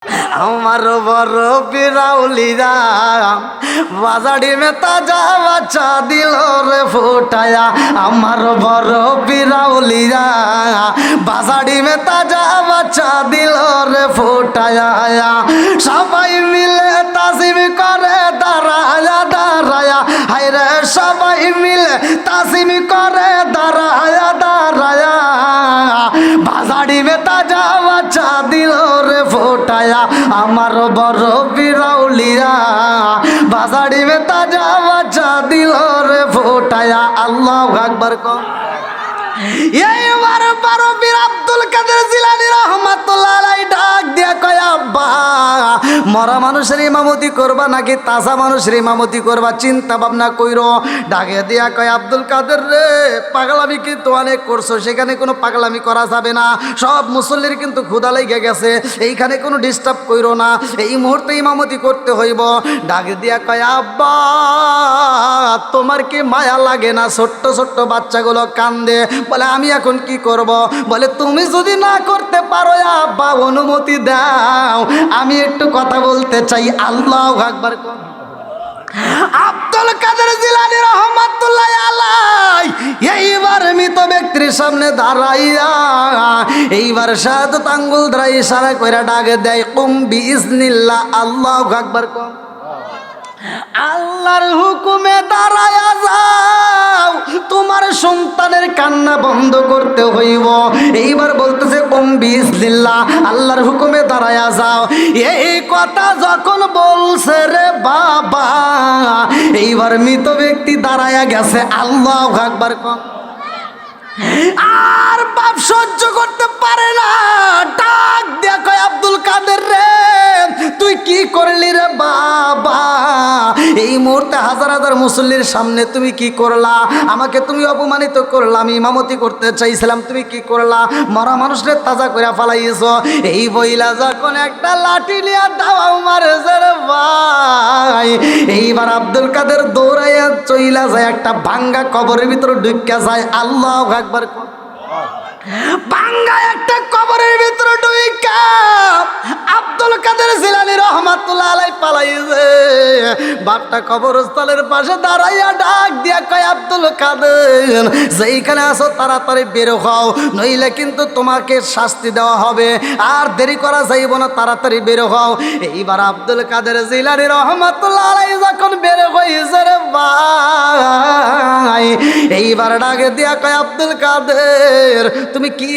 আমার বড় বিরাউলিরা বাজারি মে তাজা বাচ্চা দিল রে ফুটায়া। আমার বড় বিরাউলিরা বাজারি মে তাজা বাচ্চা দিল রে ফুটায়া। সবাই মিলে তাজিম করে দাঁড়ায়া দাঁড়ায়া, হায়রে সবাই মিলে তাজিম করে দাঁড়ায়া দাঁড়ায়া। বাজারি মে তাজা বাচ্চা দিল রে ফুটায়া। আমার বড় বিরাউলিয়া বাজারি মে তাজা বাচ্চা দিল রে ফুটায়া। আল্লাহু আকবার কও। এইবার বড় বীর আব্দুল কাদের জিলানী রহমাতুল্লাহ আলাইহি ডাক দিয়া কয়, আব্বা মরা মানুষের ইমামতি করবা নাকি তাজা মানুষের ইমামতি করবা চিন্তা ভাবনা কইরো। ডাকে দিয়া কয়, আব্দুল কাদের রে, পাগলামি কিন্তু অনেক করছো, সেখানে কোনো পাগলামি করা যাবে না। সব মুসল্লির কিন্তু ক্ষুধা লেগে গেছে, এইখানে কোনো ডিস্টার্ব কইরো না, এই মুহূর্তে ইমামতি করতে হইব। ডাকে দিয়া কয়, আব্বা তোমার কি মায়া লাগে না? ছোট্ট ছোট্ট বাচ্চাগুলো কান্দে, বলে আমি এখন কি করব? বলে তুমি যদি না করতে পারো আব্বা অনুমতি দাও, আমি একটু কথা বলতে চাই। আল্লাহু আকবার। আব্দুল কাদের জিলানী রহমাতুল্লাহ আলাইহি এইবার মৃত ব্যক্তির সামনে দাঁড়াইয়া এইবার শাহাদাত আঙ্গুল দ্বারা ইশারা কইরা ডাকে দেয়, কুম বিইজনিল্লাহ। আল্লাহু আকবার। আল্লাহর হুকুমে দাঁড়ায়া যাও, তোমার সন্তানের কান্না বন্ধ করতে হইব। এইবার বলতেছে কুম বিইজনিল্লাহ, আল্লাহর হুকুমে দাঁড়ায়া যাও। এই কথা যখন বলছে রে বাবা, এইবার মৃত ব্যক্তি দাঁড়ায়া গেছে। আল্লাহু আকবার। আর বাপ সহ্য করতে পারে না, ডাক দিয়া কয়, আব্দুল কাদের রে, তুই কি করলি রে বাবা? এই মুহূর্তে হাজার হাজার মুসল্লির সামনে তুমি কি করলা? আমাকে তুমি অপমানিত করলা, আমি ইমামতি করতে চাইছিলাম, তুমি কি করলা? মরা মানুষের তাজা করে ফালাইছ। এই বইলা যখন একটা লাঠি নিয়ে দাওয়াও মারেছে রে ভাই, এইবার আব্দুল কাদের দৌড়াইয়া চইলা যায়, একটা ভাঙ্গা কবরের ভিতরে ঢুকিয়া যায়। আল্লাহু আকবার। ভাঙ্গা একটা কবরের ভিতরে ঢুইকা আব্দুল কাদের জিলানী রহমাতুল্লাহ আলাইহি পালাইছে। বাপটা কবরস্থলের পাশে দাঁড়াইয়া ডাক দিয়া কয়, আব্দুল কাদের যেইখানে আছো তাড়াতাড়ি বের হও, নইলে কিন্তু তোমাকে শাস্তি দেওয়া হবে, আর দেরি করা যাইব না, তাড়াতাড়ি বের হও। এইবার আব্দুল কাদের জিলানী রহমাতুল্লাহ আলাইহি যখন বের হইছে রে ভাই, এইবার ডাকে দিয়া কয়, আব্দুল কাদের তুমি কি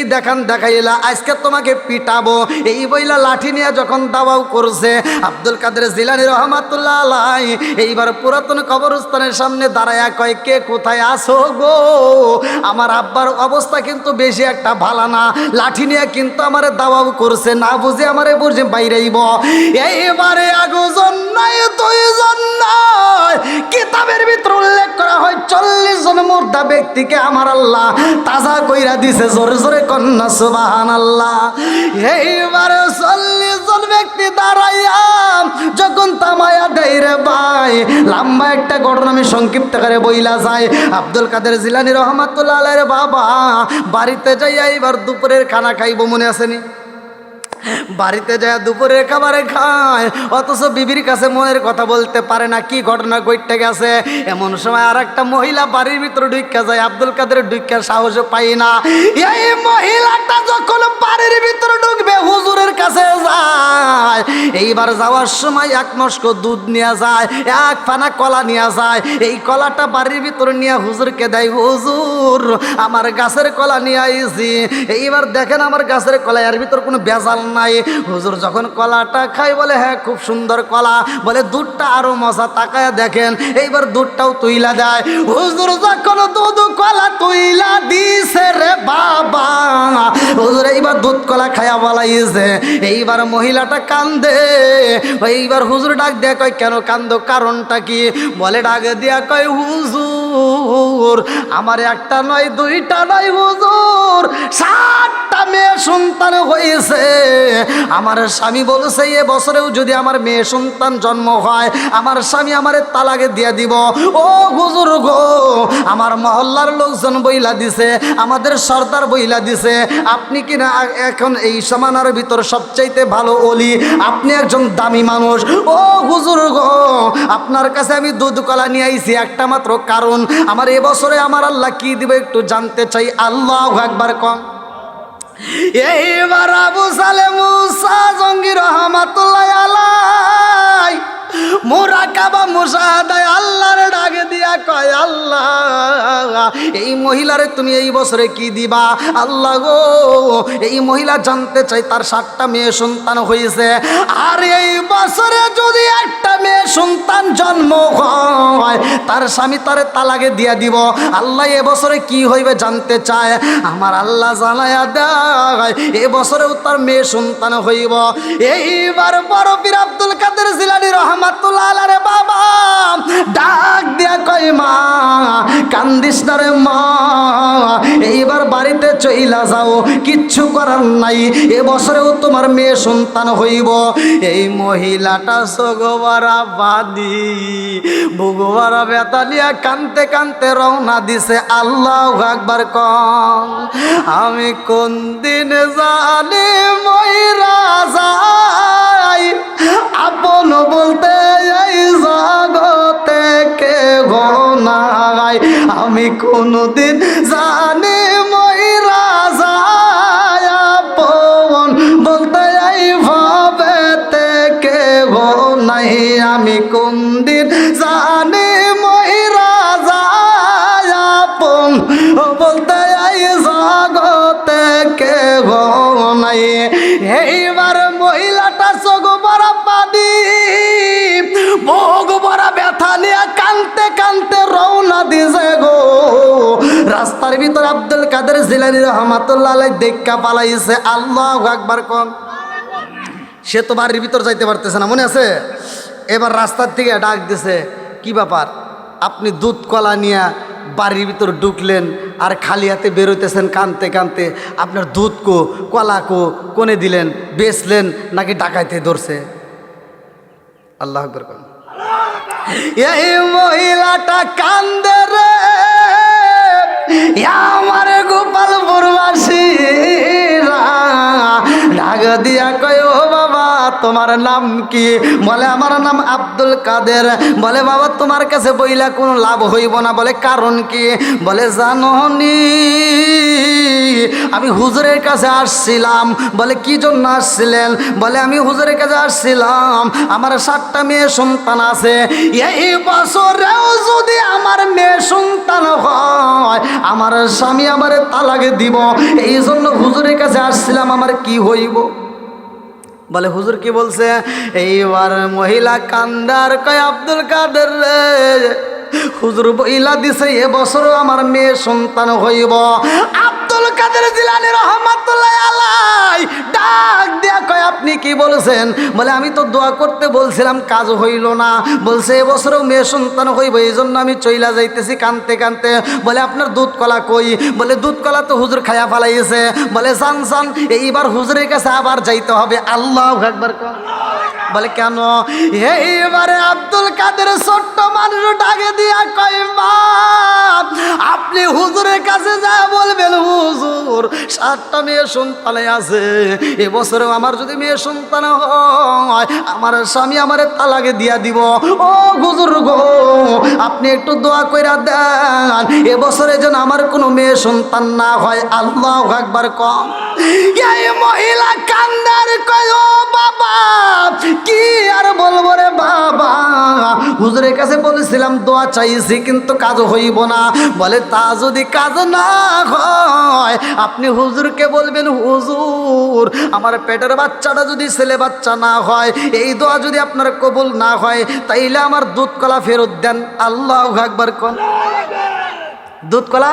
দেখাইলা, আজকে তোমাকে পিটাবো। এই বইলা লাঠি নিয়ে যখন দাওয়াও করছে আব্দুল কাদের জিলানী রহমাতুল্লাহ আলাইহি, এইবার পুরাতন কবরস্থানের সামনে দাঁড়ায়া কয়, কে কোথায় আছো গো? আমার আব্বার অবস্থা কিন্তু বেশি একটা ভালো না, লাঠি নিয়ে কিন্তু আমারে দাওয়াও করছে, না বুঝে আমারে বুঝে বাইরেইব। এইবারে আগুজন নাই, দুইজন নয়, কিতাবের ভিতরে উল্লেখ করা হয় 40 জন মুর্দা ব্যক্তিকে আমার আল্লাহ তাজা কইরা দিছে। জোরে জোরে কন্যা সুবহানাল্লাহ। এইবারে 40 জন ব্যক্তি দাঁড়াইয়া যখন তামায়া দেয় রে ভাই, লম্বা একটা ঘটনা আমি সংক্ষিপ্ত করে বইলা যায়। আব্দুল কাদের জিলানী রহমাতুল্লাহ আলাইহির বাবা বাড়িতে যাইয়া এইবার দুপুরের খানা খাইব, মনে আসেনি? বাড়িতে যায় দুপুরের খাবারে খায়, অথচ বিবির কাছে মনের কথা বলতে পারে না, কি ঘটনা ঘটতে গেছে। এমন সময় আর একটা মহিলা বাড়ির ভিতরে ঢুইকা যায়, আব্দুল কাদের ঢুইকা সাহস পাই না। এই মহিলাটা যখন বাড়ির ভিতরে ঢুকবে হুজুরের কাছে যায়, এইবার যাওয়ার সময় এক মস্ক দুধ নিয়ে যায়, এক পানা কলা নিয়ে যায়। এই কলাটা বাড়ির ভিতরে নিয়ে হুজুরকে দেয়, হুজুর আমার গাছের কলা নিয়ে আইছি, এইবার দেখেন আমার গাছের কলা, এর ভিতর কোনো ভেজাল নাই। হুজুর যখন কলাটা খাই বলে, হ্যাঁ খুব সুন্দর কলা, বলে দুধটা আরো মজা, তাকায় দেখেন। এইবার দুধটাও তুইলা দেয়। হুজুর যখন দুধ কলা তুইলা দিছে রে বাবা, হুজুর এইবার দুধ কলা খায়া বলাইছে। এইবার মহিলাটা কান্দে। এইবার হুজুর ডাক দেয়া কয়, কেন কান্দো, কারণটা কি? বলে ডাক দিয়া কয়, হুজুর হুজুর আমার একটা নয় দুইটা নয় হুজুর 7টা মেয়ে সন্তান হয়েছে। আমার স্বামী বলছে এ বছরেও যদি আমার মেয়ে সন্তান জন্ম হয় আমার স্বামী আমারে তালাকে দিয়ে দিব। ও হুজুর গো, আমার মহল্লার লোকজন বইলা দিছে, আমাদের সর্দার বইলা দিছে, আপনি কিনা এখন এই সমানার ভিতর সবচাইতে ভালো ওলি, আপনি একজন দামি মানুষ। ও হুজুর গো, আপনার কাছে আমি দুধ কলা নিয়ে আইছি একটা মাত্র কারণ, আমার এবছরে আমার আল্লাহ কি দিবে একটু জানতে চাই। আল্লাহু আকবার কম। এইবার আবু সালে মুসা জঙ্গি রহমাতুল্লাহ আলাই মুরাকাবা মুশাহাদায় আল্লাহর ডাকে দিয়া কয় আল্লাহ এই মহিলারে তুমি এই বছরে কি দিবা? আল্লাহ গো, এই মহিলা জানতে চাই তার 7টা মেয়ে সন্তান হয়েছে, আর এই বছরে যদি একটা মেয়ে সন্তান জন্ম হয় তার স্বামী তারে তালাকে দিয়া দিব। আল্লাহ এ বছরে কি হইবে জানতে চায়। আমার আল্লাহ জানায়া দেয় এ বছরেও তার মেয়ে সন্তান হইব। এইবার বড় পীর আব্দুল কাদের জিলানী রহমাতুল্লাহ আলাইহি বাবা ডাক দিয়া কয় মা কান্দিস না রে মা, এইবার বাড়িতে চইলা যাও, কিচ্ছু করার নাই, এ বছরেও তোমার মেয়ে সন্তান হইব। এই মহিলাটা সগোবারা বাদি বুগোবারা বেতালিয়া কানতে কানতে রওনা দিছে। আল্লাহু আকবার কম। আমি কোন দিন জানি ময়রা যাই, আপন বলতে এই জগতে কে নাই, আমি কোনদিন জানি ময়রা যাই, আপন বলতে এই ভাবেতে কে নাই, আমি কোন দিন জানি ময়রা যাই, আপন বলতে এই জগতে কে নাই। এইবার মহিলাটা চোখ বড় পানি বুক বড় ব্যথা নিয়ে কানতে কানতে রওনা দিছে গো। রাস্তার ভিতর আব্দুল কাদের জিলানী রহমাতুল্লাহ আলাইহি দেখা পালাইছে। আল্লাহু আকবার কোন। সে তো বাড়ির ভিতর যাইতে পারতেছে না, মনে আছে? এবার রাস্তার থেকে ডাক দিছে, কি ব্যাপার আপনি দুধ কলা নিয়ে বাড়ির ভিতর ঢুকলেন আর খালি হাতে বেরোতেছেন কানতে কানতে, আপনার দুধ কো কলা কো কোনে দিলেন, বেচলেন নাকি ডাকাইতে ধরছে? আল্লাহু আকবার কোন। এই মহিলাটা কান্দে রে আমার গোপালপুর বাসীরা, ডাক দিয়া কয় ও বাবা তোমার নাম কি? বলে আমার নাম আব্দুল কাদের। বলে বাবা তোমার কাছে বইলা কোনো লাভ হইব না। বলে কারণ কি? বলে জানোনি আমি হুজুরের কাছে আসছিলাম। বলে কি জন্য আসছিলেন? বলে আমি হুজুরের কাছে আসছিলাম, আমার 7টা মেয়ে সন্তান আছে, এই বছরেও যদি আমার মেয়ে সন্তান হয় আমার স্বামী আমারে তালাকে দিব, এই জন্য হুজুরের কাছে আসছিলাম, আমার কি হইব? বলে হুজুর কি বলছে? এইবার মহিলা কান্দার কয় আব্দুল কাদের রে হুজুর বইলা দিছে এ বছরও আমার মেয়ে সন্তান হইব। আব্দুল কাদের জিলানী রহমাতুল্লাহ আলাইহি ডাক দিয়া কয় আপনি কি বলছেন? বলে আমি তো দোয়া করতে বলছিলাম, কাজ হইল না। বলছে এ বছরও মেয়ে সন্তান হইব, এই জন্য আমি চইলা যাইতেছি কানতে কানতে। বলে আপনার দুধ কলা কই? বলে দুধ কলা তো হুজুর খায়া ফালাইছে। বলে সান সান এইবার হুজুরের কাছে আবার যাইতে হবে। আল্লাহু আকবার। বলে কেন? এইবারে আব্দুল কাদের ছোট্ট মানুষ ডাকে দিয়া কয় মা আপনি হুজুরের কাছে যা বলবেন, হুজুর 7টা মেয়ে সন্তান আছে, এবছরেও আমার যদি মেয়ে সন্তান হয় আমার স্বামী আমারে তালাকে দিয়া দিব। ও হুজুর গো আপনি একটু দোয়া কইরা দেন এবছরে যেন আমার কোনো মেয়ে সন্তান না হয়। আল্লাহু আকবার কম। এই মহিলা কান্দার কয় ও বাবা কি আর বলবো রে বাবা, হুজুরের কাছে বলেছিলাম দোয়া চাইছি কিন্তু কাজ হইব না। বলে তা যদি কাজ না হয় আপনি হুজুরকে বলবেন হুজুর আমার পেটের বাচ্চাটা যদি ছেলে বাচ্চা না হয়, এই দোয়া যদি আপনার কবুল না হয় তাইলে আমার দুধ কলা ফেরত দেন। আল্লাহু আকবার কোন। দুধ কলা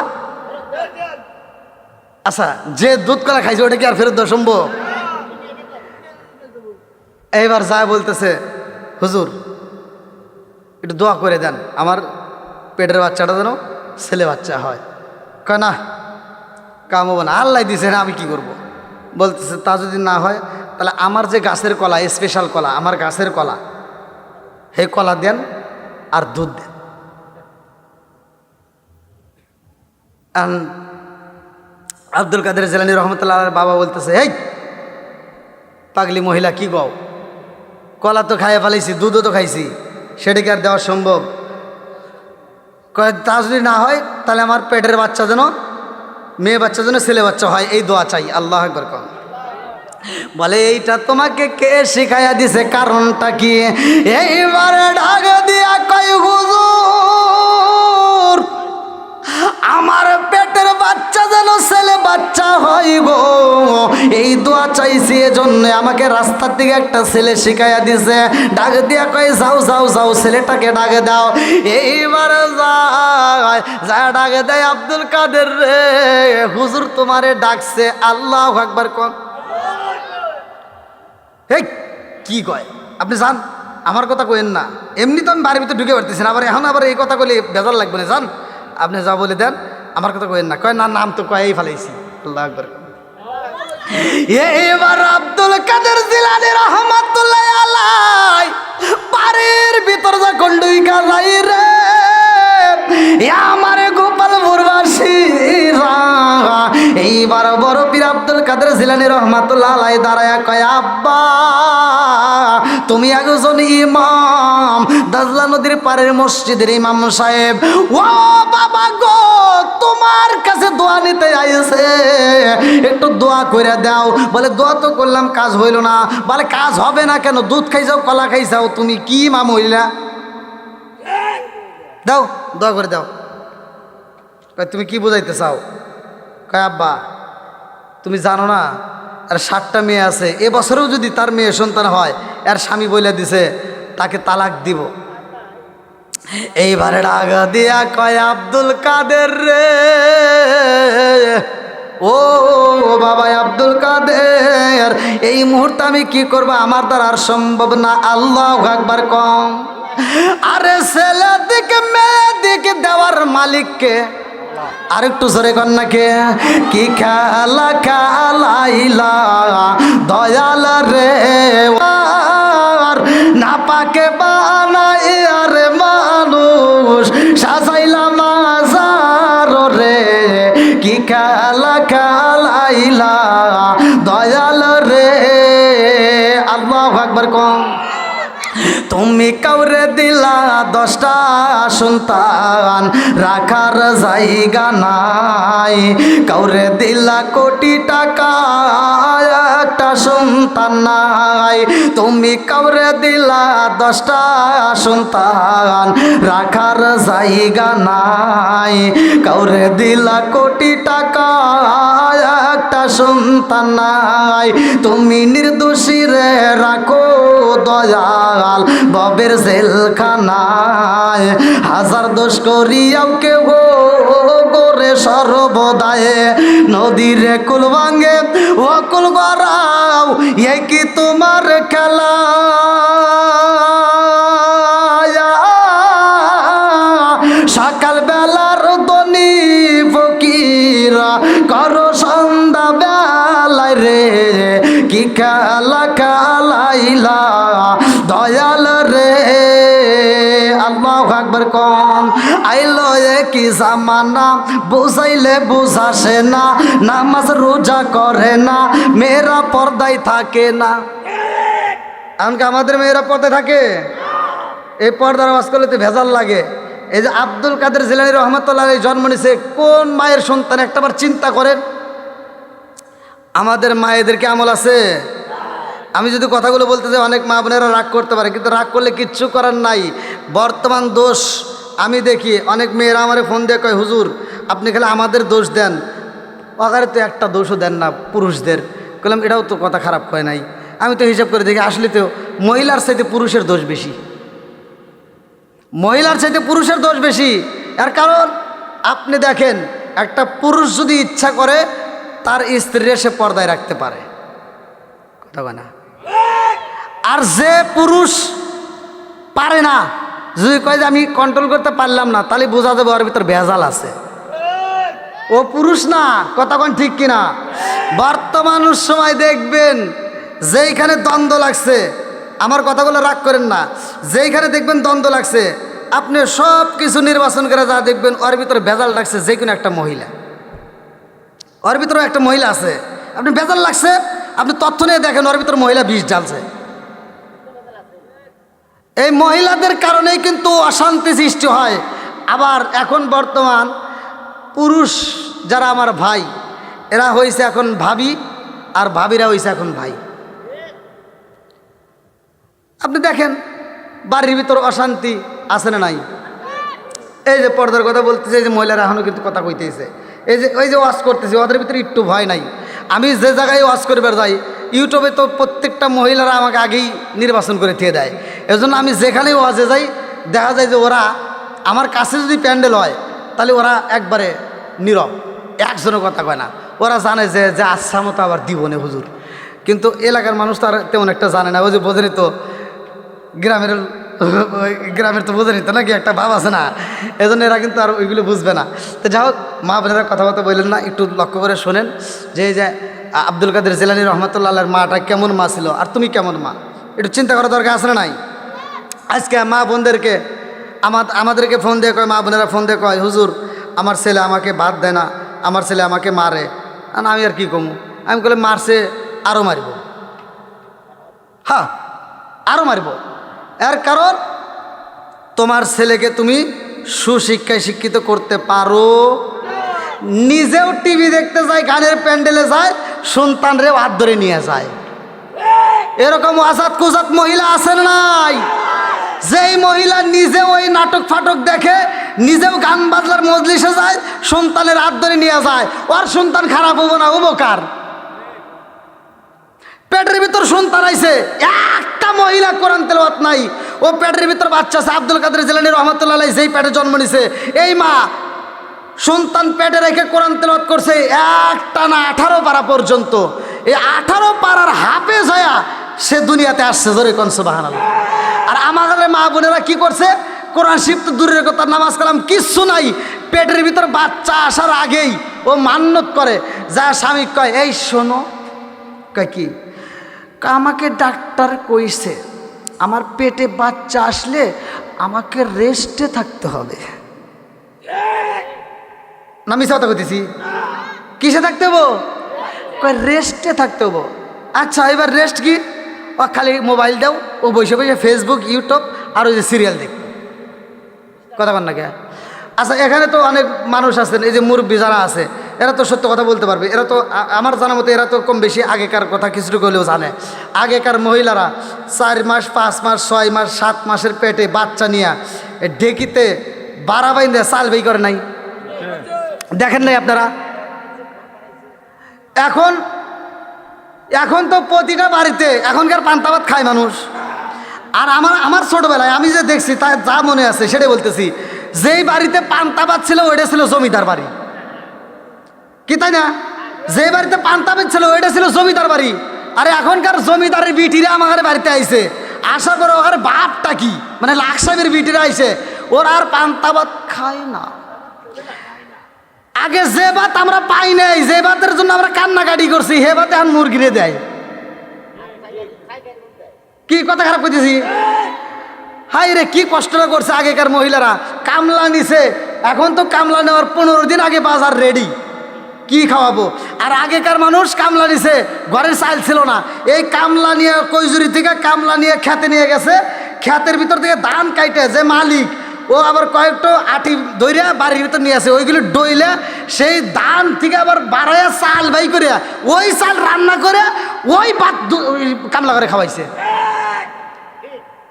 আচ্ছা যে দুধ কলা খাইছে ওটা কি আর ফেরত দেওয়া সম্ভব? এইবার যা বলতেছে হুজুর একটু দোয়া করে দেন, আমার পেটের বাচ্চাটা যেন ছেলে বাচ্চা হয়। কয় না, কাম হবো না, আল্লাহ দিছে না, আমি কি করব। বলতেছে তা যদি না হয় তাহলে আমার যে গাছের কলা, স্পেশাল কলা, আমার গাছের কলা, হে কলা দেন আর দুধ দেন। আব্দুল কাদের জিলানী রহমতুল্লাহ বাবা বলতেছে, এই পাগলি মহিলা, কি গও, কলা তো খাইয়ে ফেলাইছি, দুধও তো খাইছি, সেটাকে আর দেওয়া সম্ভব? কয় তা যদি না হয় তাহলে আমার পেটের বাচ্চা যেন, মেয়ে বাচ্চা যেন ছেলে বাচ্চা হয়, এই দোয়া চাই। আল্লাহ আকবার কন। বলে এইটা তোমাকে কে শিখাইয়া দিছে, কারণটা কি? এইবারে ডাক দিয়া কয়, হুজুর আমার পেটের বাচ্চা যেন ছেলে বাচ্চা হয় গো, এই দোয়া চাইছি, এজন্য আমাকে রাস্তার দিকে একটা ছেলে শিখাইয়া দিছে। ডাক দিয়া কয়, যাও যাও যাও, ছেলেটাকে ডাকে দাও। এইবার যায়, যা ডাকে দেয়, আব্দুল কাদের রে, হুজুর তোমারে ডাকছে। আল্লাহু আকবার কোন। এই কি কয়, আপনি যান, আমার কথা কইেন না, এমনি তো আমি বাড়ির ভিতরে ঢুকে পারতেছি না, আবার এখন আবার এই কথা কইলে বেজার লাগবে না, যান আপনি যা বলে দেন, আমার কথা কইেন না। কয় না, নাম তো কয়েই ফেলাইছি। আল্লাহু আকবার। এবার আব্দুল কাদের জিলানী রহমাতুল্লাহ আলাই বাড়ির ভিতর যখন ঢুইকা যাই রে, আমারে গোপালপুরবাসী এইবার বড় পীর আব্দুল কাদের জিলানী রহমাতুল্লাহ আলাই দাঁড়ায়া কয়, আব্বা তুমি একজন ইমাম, দাজলা নদীর পাড়ের মসজিদের ইমাম সাহেব। ও বাবা গো, তোমার কাছে দোয়া নিতে আইছে, একটু দোয়া করে দাও। বলে দোয়া তো করলাম, কাজ হইল না। বলে কাজ হবে না কেন? দুধ খাইছাও, কলা খাইছাও, তুমি কি ইমাম হইলা? দাও, দোয়া করে দাও। কয় তুমি কি বুঝাইতে চাও? কয় আব্বা তুমি জানো না আর 7টা মেয়ে আছে, এবছরেও যদি তার মেয়ে সন্তান হয়, আর স্বামী বলে দিছে তাকে তালাক দিব। এইবারে ডাগা দিয়া কয়, আব্দুল কাদের রে, ও বাবা আব্দুল কাদের, এই মুহূর্তে আমি কি করব, আমার দ্বারা আর সম্ভব না। আল্লাহু আকবার কম। আরে ছেলে দিকে মেয়ে দিকে দেওয়ার মালিককে, আর একটু জোরে কন্যাকে, কি খেলা খেলাইলা দয়াল রে, না পাকে বানাই আর মানুষ সাজাইলা মাজার রে, কি খেলা খেলাইলা দয়াল রে। আল্লাহু আকবার কম। তুমি কাউরে দিলা 10টা সন্তান, রাখার জায়গা নাই, কাউরে দিলা কোটি টাকা, একটা সন্তান নাই। তুমি কাউরে দিলা 10টা সন্তান, রাখার জায়গা নাই, কাউরে দিলা কোটি টাকা, একটা সন্তান নাই। তুমি নির্দোষী রে রাখো দয়াল ববের জেলখানায়, হাজার দোষ করিয়াও কেউ করে সর্বদায়ে, নদীরে কুল ভাঙে অকুল গড়াও, এ কি তোমার খেলা? সকাল বেলার ধনী ফকিরা করো সন্ধ্যা বেলায় রে, কি খেলা খেলাইলা দয়াল রে। আল্লাহু আকবার কম। আইলো কি জামানা, বুঝাইলে বুঝাসে না, নামাজ রোজা করে না, মেয়েরা পর্দায় থাকে না। এমনকি আমাদের মেয়েরা পর্দায় থাকে, এই পর্দার আওয়াজ করলে তো ভেজাল লাগে। এই যে আব্দুল কাদের জিলানী রহমাতুল্লাহ আলাইহি জন্ম নিছে কোন মায়ের সন্তান, একটাবার চিন্তা করেন। আমাদের মায়েদেরকে আমল আছে? আমি যদি কথাগুলো বলতে চাই অনেক মা বোনেরা রাগ করতে পারে, কিন্তু রাগ করলে কিচ্ছু করার নাই। বর্তমান দোষ আমি দেখি, অনেক মেয়েরা আমার ফোন দিয়ে কয়, হুজুর আপনি খালি আমাদের দোষ দেন, ওখানে তো একটা দোষও দেন না পুরুষদের। বললাম এটাও তো কথা খারাপ হয় নাই। আমি তো হিসাব করে দেখি, আসলে তো মহিলার চাইতে পুরুষের দোষ বেশি, মহিলার চাইতে পুরুষের দোষ বেশি। এর কারণ আপনি দেখেন, একটা পুরুষ যদি ইচ্ছা করে তার স্ত্রীরা সে পর্দায় রাখতে পারে, কথা বলে না। আর যে পুরুষ পারে না, যদি কয় যে আমি কন্ট্রোল করতে পারলাম না, তাহলে বোঝা যাবে ওর ভিতর ভেজাল আছে। ও পুরুষ না, কথা কোন ঠিক কিনা? বর্তমান সময় দেখবেন যেইখানে দ্বন্দ্ব লাগছে, আমার কথাগুলো রাগ করেন না, যেইখানে দেখবেন দ্বন্দ্ব লাগছে, আপনি সব কিছু নির্বাচন করে যা দেখবেন ওর ভিতরে ভেজাল লাগছে যে কোনো একটা মহিলা, ওর ভিতরে একটা মহিলা আছে। আপনি ভেজাল লাগছে, আপনি তথ্য নিয়ে দেখেন ওর ভিতরে মহিলা বিষ ঢালছে। এই মহিলাদের কারণেই কিন্তু অশান্তি সৃষ্টি হয়। আবার এখন বর্তমান পুরুষ যারা আমার ভাই, এরা হয়েছে এখন ভাবি, আর ভাবিরা হয়েছে এখন ভাই। আপনি দেখেন বাড়ির ভিতর অশান্তি আছে না নাই? এই যে পর্দার কথা বলতেছে, এই যে মহিলারা এখনও কিন্তু কথা কইতেছে, এই যে ওই যে ওয়াজ করতেছে, ওদের ভিতরে একটু ভয় নাই। আমি যে জায়গায় ওয়াজ করবার যাই, ইউটিউবে তো প্রত্যেকটা মহিলারা আমাকে আগেই নির্বাচন করে দিয়ে দেয়। এজন্য আমি যেখানেই ওয়াজে যাই, দেখা যায় যে ওরা আমার কাছে যদি প্যান্ডেল হয়, তাহলে ওরা একবারে নীরব, একজনের কথা কয় না। ওরা জানে যে যে আচ্ছা মতো আবার দিব না হুজুর। কিন্তু এলাকার মানুষ তো আর তেমন একটা জানে না। ওই যে বোঝেনি তো, গ্রামের তো বোঝেনি তো নাকি, একটা ভাব আছে না, এজন্য এরা কিন্তু আর ওইগুলো বুঝবে না। তো যাই হোক, মা বোনেরা কথাবার্তা বললেন না, একটু লক্ষ্য করে শোনেন যে এই যে আব্দুল কাদের জিলানী রহমতুল্লাহর মাটা কেমন মা ছিল, আর তুমি কেমন মা, একটু চিন্তা করার দরকার আছে না নাই? আজকে মা বোনদেরকে আমাদেরকে ফোন দিয়ে কয়, মা বোনেরা ফোন দিয়ে কয়, হুজুর আমার ছেলে আমাকে ভাত দেয় না, আমার ছেলে আমাকে মারে। আমি আর কি কমু? আমি বলে মারছে, আরও মারিব, হ্যাঁ আরও মারিব। এর কারণ তোমার ছেলেকে তুমি সুশিক্ষায় শিক্ষিত করতে পারো। নিজেও টিভি দেখতে যায়, গানের প্যান্ডেলে যায়, সন্তানরেও হাত ধরে নিয়ে যায়। এরকম আজাদ কুজাত মহিলা আছেন নাই? যেই মহিলা নিজেও ওই নাটক ফাটক দেখে, নিজেও গান বাজনার মজলিসে যায়, সন্তানের হাত ধরে নিয়ে যায়, ওর সন্তান খারাপ হবো না, উপকার। পেটের ভিতর সন্তান আইছে, একটা মহিলা কোরআন তেলাওয়াত নাই, ও পেটের ভিতর বাচ্চা আছে। আব্দুল কাদের জিলানী রহমতুল্লাহ আলাইহি যেই পেটে জন্ম নিছে, এই মা সন্তান পেটে রেখে কোরআন তেলাওয়াত করছে একটা না 18 পারা পর্যন্ত। এই 18 পারার হাফেজ হয়া সে দুনিয়াতে আসছে, জোরে কোন সুবহানাল্লাহ। আর আমাদের মা বোনেরা কি করছে? কোরআন শরীফ তো দূরের কথা, নামাজ কালাম কিচ্ছু নাই, পেটের ভিতর বাচ্চা আসার আগেই ও মান্যত করে, যা স্বামী কয়, এই শোনো, কয় কি, আমাকে ডাক্তার কইছে আমার পেটে বাচ্চা আসলে আমাকে রেস্টে থাকতে হবে। না মিছা কথা কইতেছি? কিসে থাকতে হবো? কয় রেস্টে থাকতে হবো। আচ্ছা এবার রেস্ট কি? ও খালি মোবাইল দাও, ও বসে বসে ফেসবুক ইউটিউব আর ওই যে সিরিয়াল দেখবে, কথা বল না কে? আচ্ছা এখানে তো অনেক মানুষ আছেন, এই যে মুরব্বী যারা আছে, এরা তো সত্য কথা বলতে পারবে। এরা তো আমার জানা মতো এরা তো কম বেশি আগেকার কথা কিছুটুকু হলেও জানে। আগেকার মহিলারা 4 মাস 5 মাস 6 মাস 7 মাসের পেটে বাচ্চা নিয়ে ঢেকিতে বাড়া বাইন্দে চাল বেই করে নাই, দেখেন নাই আপনারা? এখন তো প্রতিটা বাড়িতে এখনকার পান্তা ভাত খায় মানুষ। আর আমার ছোটবেলায় আমি যে দেখছি তা যা মনে আছে সেটাই বলতেছি, যেই বাড়িতে পান্তা ভাত ছিল ওইটা ছিল জমিদার বাড়ি, কি তাই না? যে বাড়িতে পান্তা ভাত ছিল ওইটা ছিল জমিদার বাড়ি। আরে এখনকার জমিদারের বিটিরা আমার বাড়িতে আইছে, আশা করো ওর বাপটা কি, মানে লাখ সাহেবের বিটিরা আইছে, ওরা আর পান্তা ভাত খায় না। আগে যে ভাত আমরা পাই নাই, যে ভাতের জন্য আমরা কান্নাকাটি করছি, হে ভাতে এখন মুরগিরে দেয়। কি কথা খারাপ করতেছি? হাই রে, কি কষ্টটা করছে আগেকার মহিলারা। কামলা নিছে, এখন তো কামলা নেওয়ার 15 দিন আগে বাজার রেডি, কি খাওয়াবো। আর আগেকার মানুষ কামলা নিছে, ঘরের চাল ছিল না, এই কামলা নিয়ে কৈজুরি থেকে কামলা নিয়ে খেতে নিয়ে গেছে, খেতের ভিতর থেকে ধান কাইটে যে মালিক, ও আবার কয়েকটা আটি দইরা বাড়ির ভিতর নিয়ে আসে, ওইগুলো ডইলে সেই ধান থেকে আবার বাড়াইয়া চাল বাই করিয়া ওই চাল রান্না করে ওই ভাত কামলা করে খাওয়াইছে।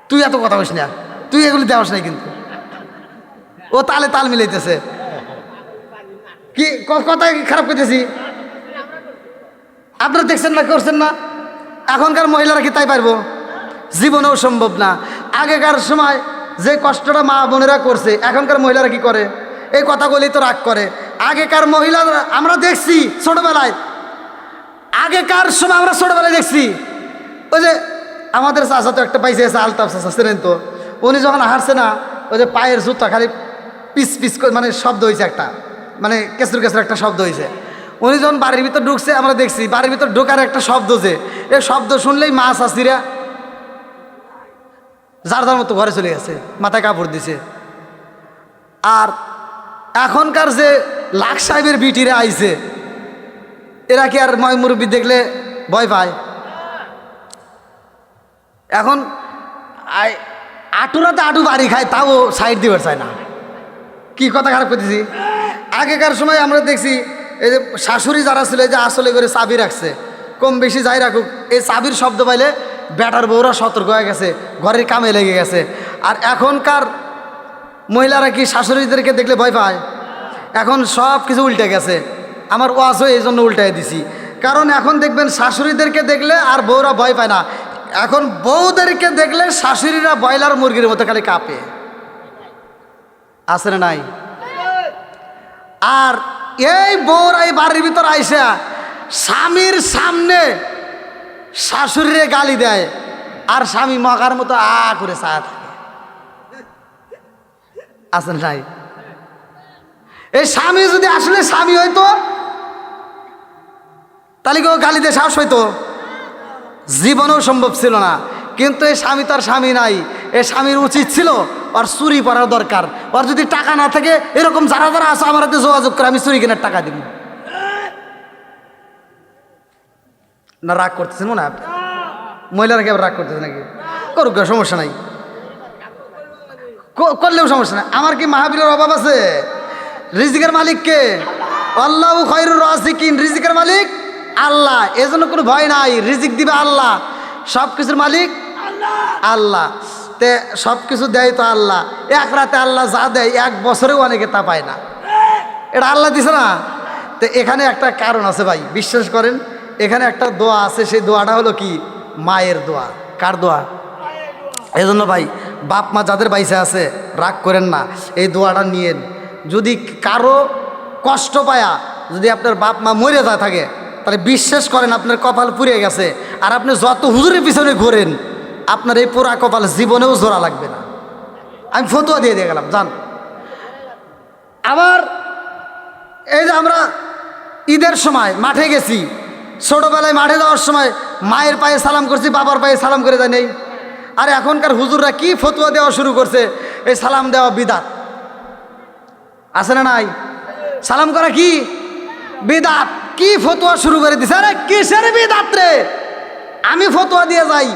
তুই এত কথা বলিস না, তুই এগুলি দেওয়াস নাই, কিন্তু ও তালে তাল মিলাইতেছে। কি কথা খারাপ করতেছি? আপনারা দেখছেন না, করছেন না? এখনকার মহিলারা কি তাই পারবো? জীবনেও সম্ভব না। আগেকার সময় যে কষ্টটা মা বোনেরা করছে, এখনকার মহিলারা কি করে? এই কথাগুলি তো রাগ করে। আগেকার মহিলারা আমরা দেখছি ছোটবেলায়, আগেকার সময় আমরা ছোটবেলায় দেখছি, ওই যে আমাদের চাচা তো একটা পাইছে, আলতাফ চাচা ছিলেন তো, উনি যখন হারছে না, ওই যে পায়ের জুতা খালি পিস পিস করে মানে শব্দ হয়েছে একটা, মানে কেসর কেসর একটা শব্দ হয়েছে। উনি যখন বাড়ির ভিতর ঢুকছে আমরা দেখছি, বাড়ির ভিতর ঢোকার একটা শব্দ, যে এই শব্দ শুনলেই মা শাশিরা যার যার মতো ঘরে চলে গেছে, মাথায় কাপড় দিছে। আর এখনকার যে লাখ সাহেবের বিটিরা আইছে, এরা কি আর ময় মুরব্বী দেখলে ভয় পায়? এখন আটুরাতে আটু বাড়ি খায়, তাও সাইড দিবার চায় না। কি কথা খারাপ করতেছি? আগেকার সময় আমরা দেখছি এই যে শাশুড়ি যারা ছিল, এই যে আসলে করে চাবি রাখছে, কম বেশি যাই রাখুক, এই চাবির শব্দ পাইলে বেটার বউরা সতর্ক হয়ে গেছে, ঘরের কামে লেগে গেছে। আর এখনকার মহিলারা কি শাশুড়িদেরকে দেখলে ভয় পায়? এখন সব কিছু উল্টে গেছে। আমার ওয়াজও এই জন্য উল্টাই দিছি, কারণ এখন দেখবেন শাশুড়িদেরকে দেখলে আর বউরা ভয় পায় না, এখন বউদেরকে দেখলে শাশুড়িরা ব্রয়লার মুরগির মতো খালি কাঁপে। আছে না নাই? আর এই বউরা এই বাড়ির ভিতর আইসা স্বামীর সামনে শাশুড়িরে গালি দেয়, আর স্বামী মগার মতো করে চা থাকে। আছে না নাই? এই স্বামী যদি আসলে স্বামী হইতো তাহলে কেউ গালি দিয়ে সাহস হইতো? জীবনেও সম্ভব ছিল না। কিন্তু এই স্বামী তার স্বামী নাই, এই স্বামীর উচিত ছিল ওর চুরি করার দরকার। ওর যদি টাকা না থাকে, এরকম যারা যারা আছে আমার হাতে যোগাযোগ করে, আমি চুরি কেনার টাকা দিব। না রাগ করতেছেন মনে হয়? মহিলারা কি আবার রাগ করতেছে নাকি? করুক, সমস্যা নাই, করলেও সমস্যা নাই। আমার কি মাহফিলের অভাব আছে? রিজিকের মালিক কে? আল্লাহু খায়রুর রাজিকিন। রিজিকের মালিক আল্লাহ, এজন্য কোনো ভয় নাই। রিজিক দিবে আল্লাহ, সব কিছুর মালিক আল্লাহ। তে সব কিছু দেয় তো আল্লাহ। এক রাতে আল্লাহ যা দেয়, এক বছরেও অনেকে তা পায় না। এটা আল্লাহ দিছে না? তো এখানে একটা কারণ আছে ভাই, বিশ্বাস করেন। এখানে একটা দোয়া আছে, সেই দোয়াটা হলো কি? মায়ের দোয়া। কার দোয়া? এই জন্য ভাই, বাপ মা যাদের বাইসে আছে রাগ করেন না, এই দোয়াটা নিয়েন। যদি কারো কষ্ট পায়া যদি আপনার বাপ মা মরে যায় থাকে, তাহলে বিশ্বাস করেন আপনার কপাল পুড়ে গেছে। আর আপনি যত হুজুরের পিছনে ঘোরেন, আপনার এই পুরা কপাল জীবনেও জোড়া লাগবে না। আমি ফতোয়া দিয়ে গেলাম, জান। আবার এই যে আমরা ঈদের সময় মাঠে গেছি, ছোটোবেলায় মাঠে যাওয়ার সময় মায়ের পায়ে সালাম করছি, বাবার পায়ে সালাম করে যায় নেই। আর এখনকার হুজুররা কি ফতোয়া দেওয়া শুরু করছে, এই সালাম দেওয়া বিদাত। আছে না নাই? সালাম করা কি বিদাত? কি ফতোয়া শুরু করে দিছে? আরে কিসের বিদাত রে? আমি ফতোয়া দিয়ে যাই,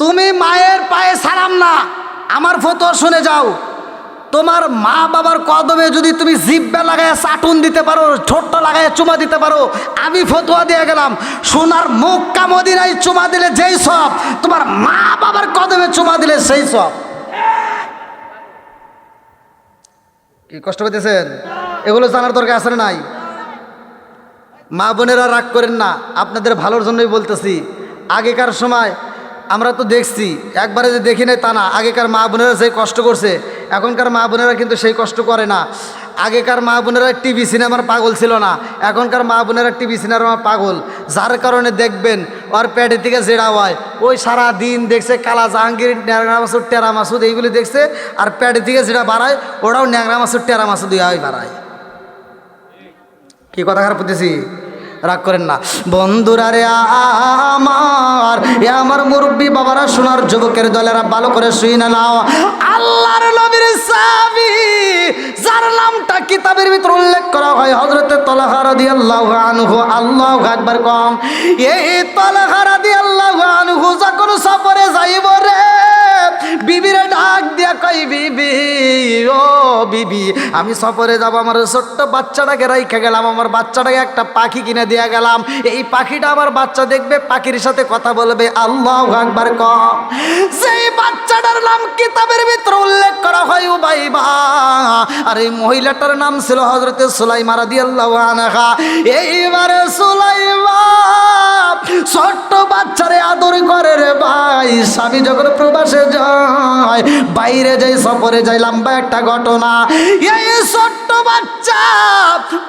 তুমি মায়ের পায়ে সালাম না, আমার ফতোয়া শুনে যাও। তোমার মা বাবার কদমে যদি তুমি জিব্বা লাগায় চাটুন দিতে পারো, ঠোঁট লাগায় চুমা দিতে পারো, আমি ফতোয়া দিয়ে গেলাম, সোনার মক্কা মদিনায় চুমা দিলে যেই সব, তোমার মা বাবার কদমে চুমা দিলে সেই সব। কি কষ্ট পেতেছেন? এগুলো জানার দরকার আছে না নাই? মা বোনেরা রাগ করেন না, আপনাদের ভালোর জন্যই বলতেছি। আগেকার সময় আমরা তো দেখছি, একবারে যে দেখি নাই তা না। আগেকার মা বোনেরা যে কষ্ট করছে, এখনকার মা বোনেরা কিন্তু সেই কষ্ট করে না। আগেকার মা বোনেরা টিভি সিনেমার পাগল ছিল না, এখনকার মা বোনেরা টিভি সিনেমার পাগল। যার কারণে দেখবেন ওর পেটের থেকে জেরা হয়, ওই সারা দিন দেখছে কালা জাহাঙ্গীর, ন্যাংরা মাসুদ, টেরা মাসুদ, এইগুলি দেখছে। আর পেটের থেকে যেটা বাড়ায়, ওরাও ন্যাংরা মাসুদ, টেরা মাসুদ হয় বাড়ায়। কি কথা খারাপ করতেছি? রাগ করেন না বন্ধুরা রে আমার, এ আমার মুরব্বী বাবারা, সোনার যুবকের দলেরা, ভালো করে শুই না নাও। আল্লাহর নবীর সাহাবী যার নামটা কিতাবের ভিতর উল্লেখ করা হয়, হযরতে তালহা রাদিয়াল্লাহু আনহু। আল্লাহু আকবার কম। এই তালহা রাদিয়াল্লাহু আনহু যখন সফরে যাইব রে, বিবিরে ডাক দিয়া কই, বিবি ও বিবি, আমি সফরে যাব, আমার ছোট্ট বাচ্চাটাকে রাইখা গেলাম, আমার বাচ্চাটাকে একটা পাখি কিনে দিয়ে গেলাম। এই পাখিটা আমার বাচ্চা দেখবে, পাখির সাথে কথা বলবে। আল্লাহু আকবার কম। সেই বাচ্চাটার নাম কিতাবের ভিতরে উল্লেখ করা হয় উবাইবা, আর এই মহিলাটার নাম ছিল হযরতে সুলাইমা রাদিয়াল্লাহু আনহা। এইবারে সুলাইমা ছোট্ট বাচ্চারে আদর করে রে ভাই। স্বামী যখন প্রবাসে যায়, বাইরে যাই, সফরে যাই, লম্বা একটা ঘটনা। এই ছোট্ট বাচ্চা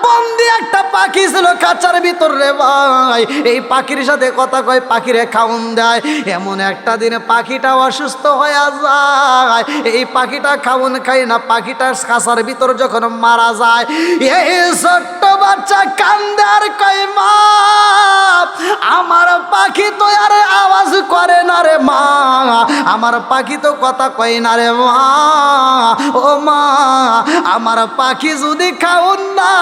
বন্দি একটা পাখি ছিল কাঁচার ভিতর রে ভাই। এই পাখির সাথে কথা কয়, পাখিরে খাওন দেয়। এমন একটা দিনে পাখিটা অসুস্থ হয়ে যায়। এই পাখিটা খাওন খাই না, পাখিটা কাঁচার ভিতর যখন মারা যায়, এই ছোট্ট বাচ্চা কান্দে আর কয়, মা আমার পাখি তো আর আওয়াজ করে না রে মা, আমার পাখি তো কথা কয় না রে মা। ও মা, আমার পাখি যদি খাউন না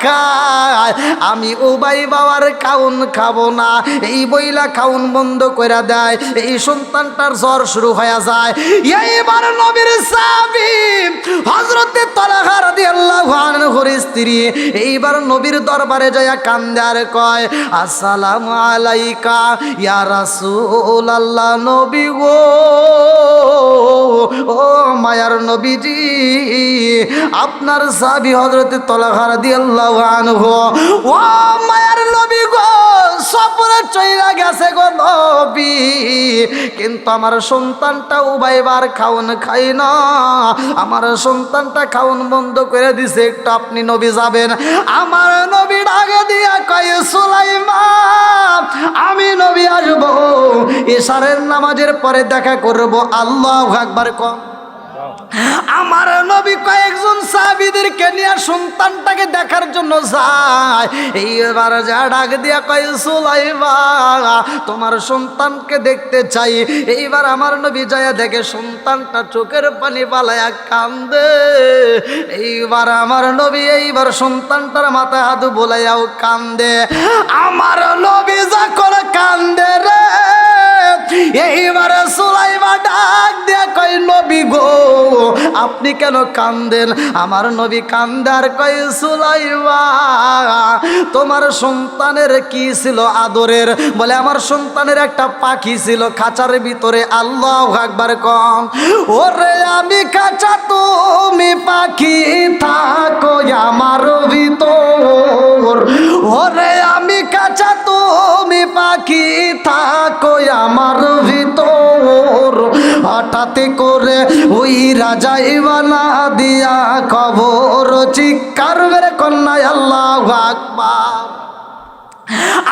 খায়, আমি উবাই বাবার খাউন খাবো না। এই বইলা খাউন বন্ধ করে দেয়। এই সন্তানটার জ্বর শুরু হয়ে যায়। এইবার নবীর সাহাবী হযরতে তালহা রাদিয়াল্লাহু আনহুর স্ত্রী এইবার নবীর দরবারে যায় কান্দে আর কয়, আসসালামু আলাইকা ইয়া রাসূলুল্লাহ। নবী গো, ও মায়ার নবীজি, আপনার সাহাবী হযরতে তালহা রাদিয়াল্লাহু আনহু, ও মায়ার নবী গো, সফরে চইলা গেছে গো নবী, কিন্তু আমার সন্তানটা উবাইবার খাওন খাই না, আমার সন্তানটা খাওন বন্ধ করে দিছে, একটু আপনি নবী যাবেন। আমার নবী ডাকে দিয়া কয়, সুলাইমান আমি নবী আসবো, ইশারের নামাজের পরে দেখা করব। আল্লাহু আকবার কম। আমার নবী কয়েকজন সাহাবীদেরকে নিয়ে সন্তানটাকে দেখার জন্য যায়। এইবার যা ডাক দিয়া কয়, সুলাইমান তোমার সন্তানকে দেখতে চাই। এইবার আমার নবী যায় দেখে সন্তানটা চোখের পানি পালায়া কান্দে। এইবার আমার নবী এইবার সন্তানটার মাথায় হাত বোলাইয়াও কান্দে। আমার নবী যখন কান্দে রে, এইবার সুলাইমান ডাক দিয়া কয়, নবী গো আপনি কেন কান্দেন? আমার নবী কান্দার কয়, সুলাইমান তোমার সন্তানের কি ছিল আদরের? বলে আমার সন্তানের একটা পাখি ছিল খাঁচার ভিতরে। আল্লাহু আকবার কম। ওরে আমি খাঁচা তুমি পাখি, থাকো আমার ভিতর। ওরে আমি খাঁচা তুমি পাখি, থাকো আমার ভিতর। হঠাৎ করে ওই রাজা ইবানা দিয়া খবর, চিৎকার মেরে কন্যায় আল্লাহু আকবার।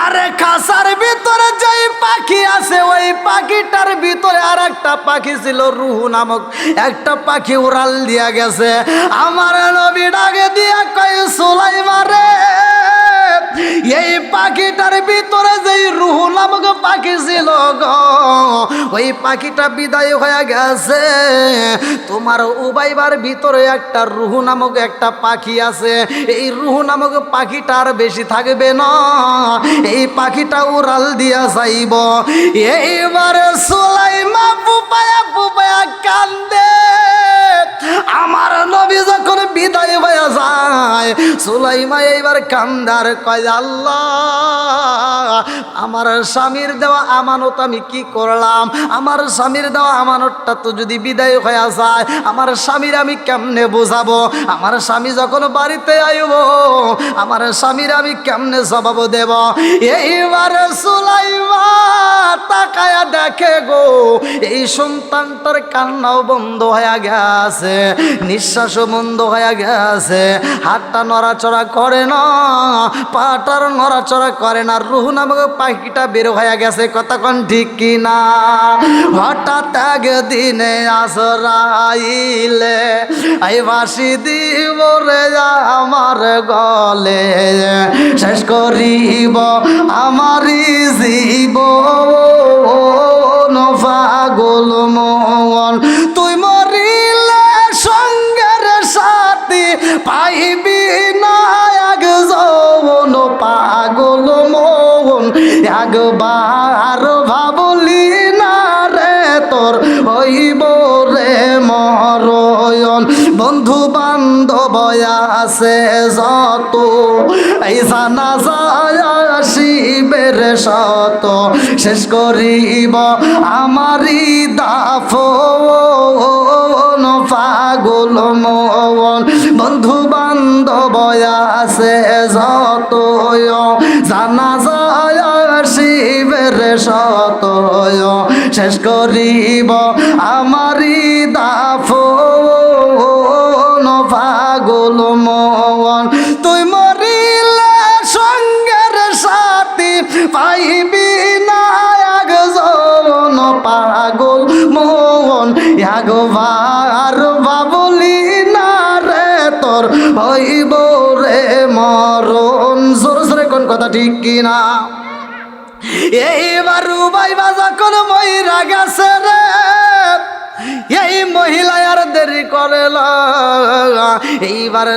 আরে খাসার ভিতরে যেই পাখি আছে, ওই পাখিটার ভিতরে আর একটা পাখি ছিল, রুহু নামক একটা পাখি উড়াল দিয়া গেছে। আমার নবী ডাকে দিয়া কয়, সুলাইমান রে, এই পাখিটার ভিতরে যেই রুহু নামক পাখি ছিল গো, ওই পাখিটা বিদায় হয়ে গেছে। তোমার উবাইবার ভিতরে একটা রুহু নামক একটা পাখি আছে। এই রুহু নামক পাখিটা আর বেশি থাকবে না, এই পাখিটা উড়াল দিয়া যাইব। এইবারে সুলাইমান ফুপায়া ফুপায়া কান্দে। আমার নবী যখন বিদায় হয়ে যায়, সুলাইমান এইবার কান্দার কয়, আল্লাহ আমার স্বামীর দেওয়া আমানত আমি কি করলাম? আমার স্বামীর দেওয়া আমানতটা তো যদি বিদায় হয়ে যায়, আমার স্বামীর আমি কেমনে বোঝাবো? আমার স্বামী যখন বাড়িতে আইব, আমার স্বামীর আমি কেমনে জবাব দেব? এইবার সুলাইমান তাকায়া দেখে গো, এই সন্তানটার কান্নাও বন্ধ হয়ে গেছে, নিঃশ্বাসও বন্ধ হয়ে গেছে, হাতটা নড়াচড়া করে না, পাটার নড়াচড়া করে না, রুহু নামক পাখিটা বের হয়ে গেছে। কতক্ষণ ঠিক কিনা? হঠাৎ একদিনে আসরাইলে এই বাসি দিব রে আমার গলে, শেষ করিব আমারি জীবন, পাগল মন তুই মরিলে সঙ্গের সাথী পাইবি না একজন, পাগল মন একবার ভাবলি না রে তোর হইব রে মরণ। বন্ধু বান্ধব আছে যত, এই জানা যায় শিবের শত, শেষ করিব আমারি দাফন, পাগল মন বন্ধু বান্ধব আছে যত, জানা যায় শিবের শত, শেষ করিব আমারি দাফন, পাগল মন। বার বাবুলি না রে তোর হইব রে মরণ। জোরে জোরে কোন কথা ঠিক কিনা? এইবার রুবাইবা যখন মইরা গেছে রে, এই মহিলা আর দেরি করে না, এইবার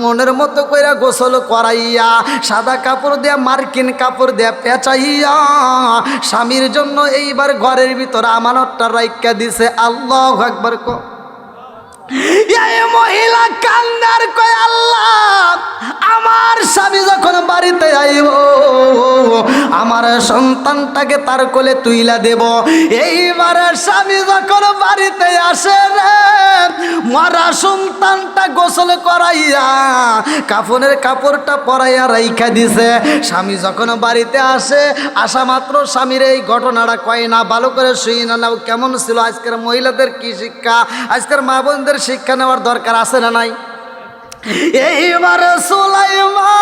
মনের মতো কইরা গোসল করাইয়া সাদা কাপড় দিয়া মার্কিন কাপড় দিয়া পেঁচাইয়া স্বামীর জন্য এইবার ঘরের ভিতরে আমানতটা রাইখা দিছে। আল্লাহু আকবার। এই মহিলা কান্দার কয় আল্লাহ, আমার স্বামী যখন বাড়িতে আইব আমার সন্তানটাকে তার কোলে তুইলা দেব। এইবার স্বামী যখন বাড়িতে আসে রে, মরা সন্তানটা গোসল করাইয়া কাফনের কাপড়টা পরাইয়া রাইখা দিছে। স্বামী যখন বাড়িতে আসে, আসা মাত্র স্বামীর এই ঘটনাটা কয় না, ভালো করে শুই না নাও। কেমন ছিল আজকের মহিলাদের কি শিক্ষা, আজকের মা বোনদের শিক্ষা নেওয়ার দরকার আছে না নাই? এইবার সুলাইমা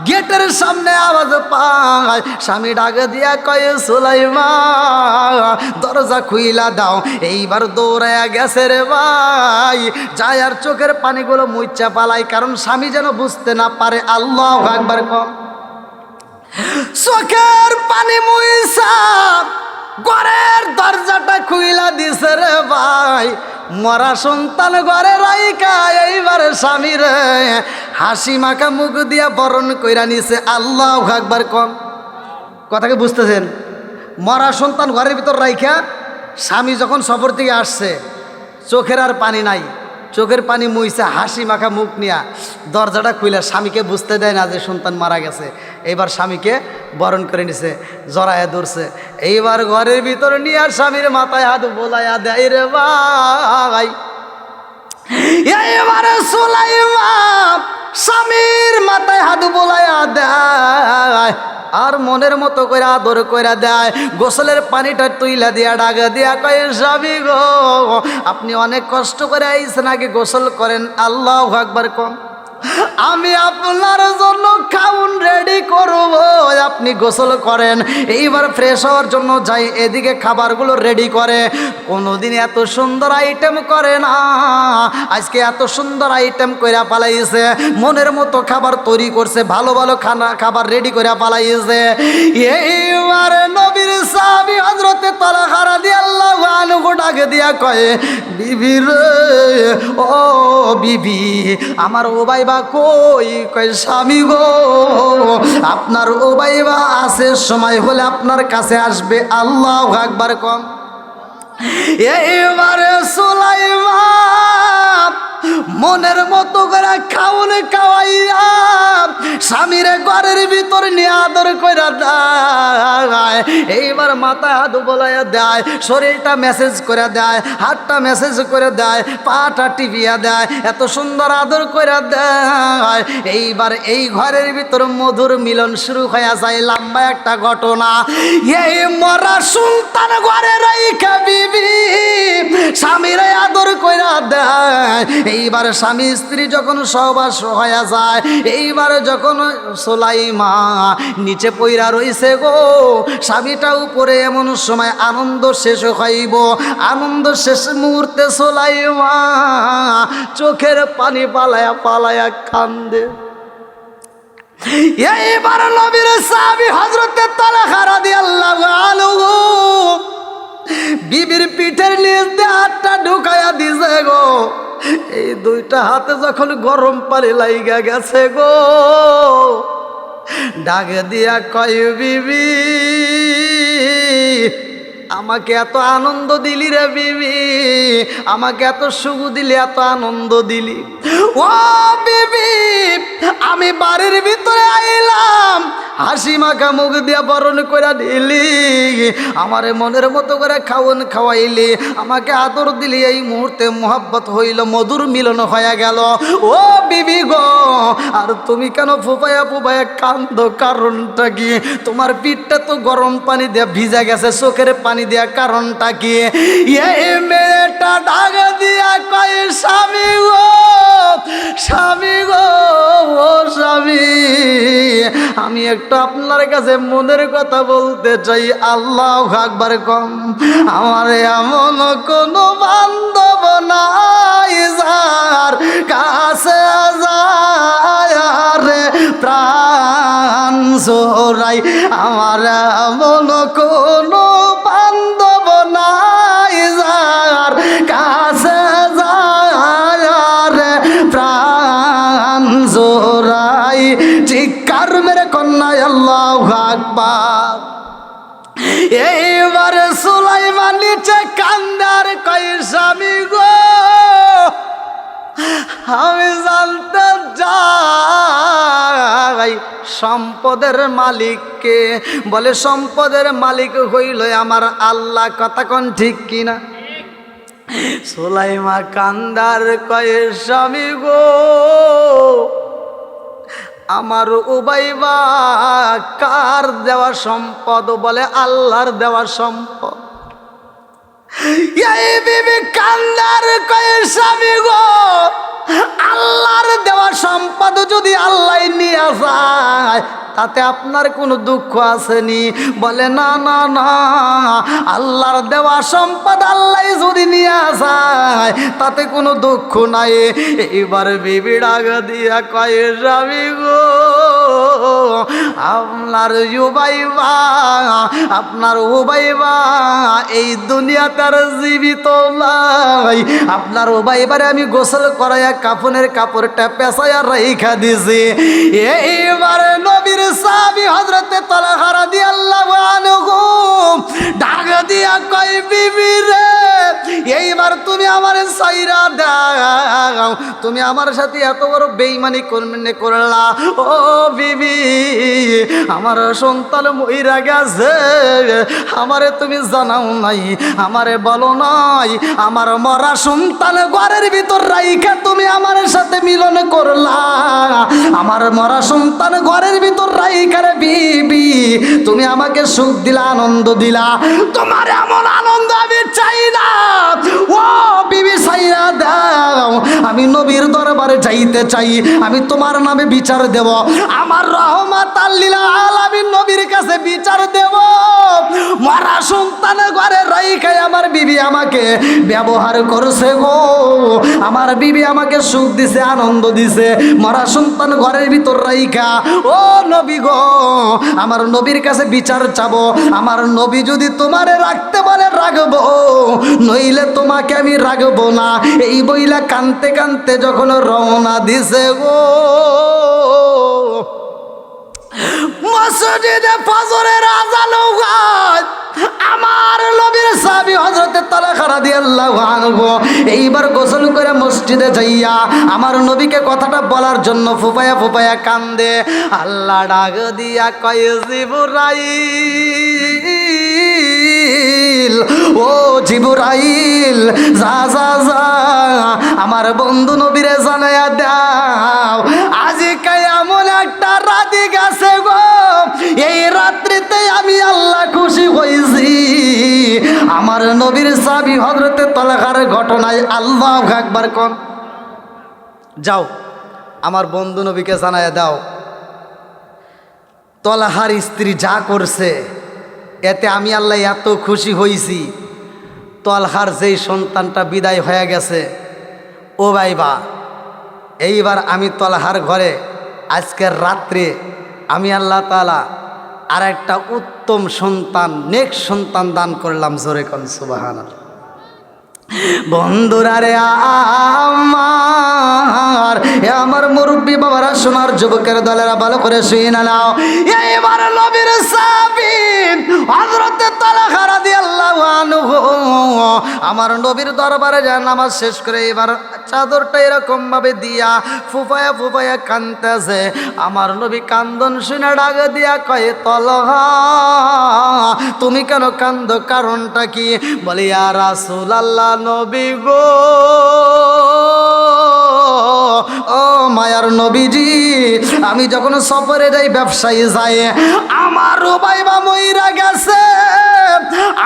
গেটের সামনে আওয়াজ পায়, স্বামী ডাকে দিয়া কয় সুলাইমা দরজা খুইলা দাও। এইবার দৌড়ায়া গেছে রে ভাই, যায় আর চোখের পানিগুলো মুইচ্ছা পালাই, কারণ স্বামী যেন বুঝতে না পারে। আল্লাহু আকবার। কম চোখের পানি মুইছা ঘরের দরজাটা খুইলা দিছে রে ভাই। মরা সন্তান ঘরে রাইকা এইবার স্বামী রে হাসি মাখা মুখ দিয়া বরণ কইরা নিছে। আল্লাহু আকবার। কম কথাকে বুঝতেছেন? মরা সন্তান ঘরের ভিতর রাইখা স্বামী যখন সফর থেকে আসছে, চোখের আর পানি নাই, চোখের পানি মুইছে, হাসি মাখা মুখ নিয়া দরজাটা খুইলা স্বামীকে বুঝতে দেয় না যে সন্তান মারা গেছে। এইবার স্বামীকে বরণ করে নিছে, জড়ায়া ধরছে। এইবার ঘরের ভিতরে নিয়ে স্বামীর মাথায় হাত বোলাইয়া দেয় রে ভাই। এইবার সুলাইমা স্বামীর মাথায় হাত বোলাইয়া দেয় আর মনের মতো করে আদর কইরা দেয়। গোসলের পানিটা তুইলা দিয়া ডাকা দিয়া কয় স্বামী গো, আপনি অনেক কষ্ট করে আইছেন, আগে গোসল করেন। আল্লাহু আকবার। কম আমি আপনার জন্য খাউন রেডি করব, আপনি গোসল করেন। এইবার ফ্রেশ হওয়ার জন্য যাই, এদিকে খাবারগুলো রেডি করে। কোনোদিন এত সুন্দর আইটেম করে না, আজকে এত সুন্দর আইটেম কইরা পালাইছে। মনের মতো খাবার তৈরি করছে, ভালো ভালো খাবার রেডি কইরা পালাইছে। এইবার নবীর সাহাবী হযরতে তালহা রাদিয়াল্লাহু আনহু ডাকে দিয়া কয় বিবি রে, ও বিবি আমার ও ভাই কই? কয় স্বামী গো, আপনার ও বাইবা আছে, সময় হলে আপনার কাছে আসবে। আল্লাহু আকবার। কম এইবারে সুলাইমা মনের মতো করে খাওন খাওয়াইয়া স্বামীর ঘরের ভিতর নিয়ে আদর কইরা দেয়। এইবার মাথা হাত বলাইয়া দেয়, শরীরটা মেসেজ করে দেয়, হাতটা মেসেজ করে দেয়, পাটা টিপিয়া দেয়, এত সুন্দর আদর কইরা দেয়। এইবার এই ঘরের ভিতর মধুর মিলন শুরু হয়ে যায়। লম্বা একটা ঘটনা। এই মরা সন্তান ঘরে রাইখা বিবি স্বামীরে আদর কইরা দেয়। এইবার স্বামী স্ত্রী যখন সহবাস হয়ে যায়, এইবার যখন সুলাইমা নিচে পইরা রইছে গো, স্বামীটা উপরে, এমন সময় আনন্দ শেষ হইব। আনন্দ শেষ মুহূর্তে সুলাইমা চোখের পানি পালায়া পালায়া কান্দে। এইবার নবীর সাহাবী হযরতে তালহা রাদিয়াল্লাহু আনহু বিবির পিঠের নিচ দিয়ে হাতটা ঢুকাইয়া দিছে গো। এই দুইটা হাতে যখন গরম পানি লাইগা গেছে গো, ডাকে দিয়া কয় বিবি আমাকে এত আনন্দ দিলি রে বিবি, আমাকে এত সুখ দিলি, এত আনন্দ দিলি। ও বিবি আমি বাড়ির ভিতরে আইলাম, হাসি মাখা মুখ দিয়া বরণ করে দিলি, আমারে মনের মতো করে খাওন খাওয়াইলি, আমাকে আদর দিলি। এই মুহূর্তে মোহাব্বত হইল, মধুর মিলন হয়ে গেল। ও বিবি গো, আর তুমি কেন ফুপায়া ফুপায়া কান্দো? কারণটা কি? তোমার পিঠটা তো গরম পানি দিয়া ভিজা গেছে, চোখের পানি দিয়া, কারণটা কি? এই মেয়েটা ডাক দিয়া কয় স্বামী গো, স্বামী গো, ও স্বামী আমি একটু আপনার কাছে মনের কথা বলতে চাই। আল্লাহু আকবার। কম আমার এমন কোন বান্দা জোরাই আমার এমন কোনো বান্ধব নাই যার কাছে যায় রে প্রাণ জোরাই চিৎকার মেরে কন্যা আল্লাহু আকবার। এইবার সুলাইমান নিচে কান্দার কই স্বামী গো আমি জানতে চাই সম্পদের মালিককে। বলে সম্পদের মালিক হইল আমার আল্লাহ। কথা কোন ঠিক কিনা? সুলাইমা কান্দার কয়ে স্বামী গো আমার উবাইবা কার দেওয়া সম্পদ? বলে আল্লাহর দেওয়া সম্পদ। এই বিবি কান্দার কয়ে স্বামী গো আল্লাহর দেওয়া সম্পদ যদি আল্লাহ নিয়ে যায় তাতে আপনার কোনো দুঃখ আসেনি? বলে না না না, আল্লাহর দেওয়া সম্পদ আল্লাহ যদি নিয়ে যায় তাতে কোনো দুঃখ নাই। এবার বিবি ডাক দিয়া কয়ে স্বামী গো আপনার উবাইবা আপনার উবাইবা এই দুনিয়া তার জীবিত নাই। আপনার উবাইবারে আমি গোসল করাইয়া কাফনের কাপড়টা পেঁচাইয়া রাইখা দিছি। এইবারে নবীর সাহাবী হযরতে তালহা রাদিয়াল্লাহু আনহু ডাক দিয়া কয় বিবি রে এইবার তুমি আমার সাইরা দাও, তুমি আমার সাথে এত বড় বেঈমানি করলা। ও বিবি আমার সন্তান মইরা গেছে, আমারে তুমি জানাও নাই, আমারে বলো নাই। আমার মরা সন্তান ঘরের ভিতর রাইখা তুমি আমার সাথে মিলন করলা। আমার মরা সন্তান ঘরের ভিতর রাইখা রে বিবি তুমি আমাকে সুখ দিলা, আনন্দ দিলা। তোমার এমন আনন্দ আমি চাই না। ও বিবি সাইরা দাও, আমি নবীর দরবারে যাইতে চাই, আমি তোমার নামে বিচার দেব। আমার রহমাতাল লিল আলামিন নবীর কাছে বিচার দেব। মরা সন্তান ঘরে রাইখাই আমার বিবি আমাকে ব্যবহার করছে গো। আমার বিবি আমাকে সুখ দিছে, আনন্দ দিছে, মরা সন্তান ঘরের ভিতর রাইখা। ও নবী গো আমার নবীর কাছে বিচার চাবো। আমার নবী যদি তোমারে রাখতে বলে রাখবো, নইলে তোমাকে আমি রাখবো না। এই বইলা কানতে কানতে যখন রওনা দিছে গো মসজিদে ফজরের আযান হয়। আমার নবীর সাহাবী হযরতে তালহা রাদিয়াল্লাহু আনহু এইবার গোসল করে মসজিদে যাইয়া আমার নবীকে কথাটা বলার জন্য ফুপায়া ফুপায়া কান্দে। আল্লাহ ডাক দিয়া কয় জিবরাইল, ও জিবরাইল যা যা যা আমার বন্ধু নবীরে জানাইয়া দাও আজকে এমন একটা রাতি গেছে গো, এই রাত্রিতে আমি আল্লাহ খুশি হয়েছি। আমার নবীর সাহাবী হযরতে তালহার ঘটনায় আল্লাহু আকবার কোন। যাও আমার বন্ধু নবীকে জানাইয়া দাও তালহার স্ত্রী যা করছে এতে আমি আল্লাহ এত খুশি হয়েছি। তালহার যেই সন্তানটা বিদায় হয়ে গেছে, ও ভাইবা এইবার আমি তালহার ঘরে আজকের রাত্রে আমি আল্লাহ তাআলা আর একটা উত্তম সন্তান, নেক্সট সন্তান দান করলাম। জোরে কোন সুবহানাল্লাহ। বন্ধুরা রে আমার মুরব্বী বাবারা, সোনার যুবকের দলেরা ভালো করে শুয়ে নাও। এইবার নবীর সাহাবী হযরতে তালহা রাদিয়াল্লাহু আনহু আমার নবীর দরবারে যা নামাজ শেষ করে এবার চাদরটা এরকম ভাবে দিয়া ফুফায়া ফুফায়া কাঁদতেছে। আমার নবী কান্দন শুনে ডাক দিয়া কয় তালহা তুমি কেন কান্দো, কারণটা কি? বলি ইয়া রাসূলুল্লাহ নবী গো, ও মায়ার নবীজি আমি যখন সফরে যাই, ব্যবসায়ী যাই, আমার উবাইবা মইরা গেছে।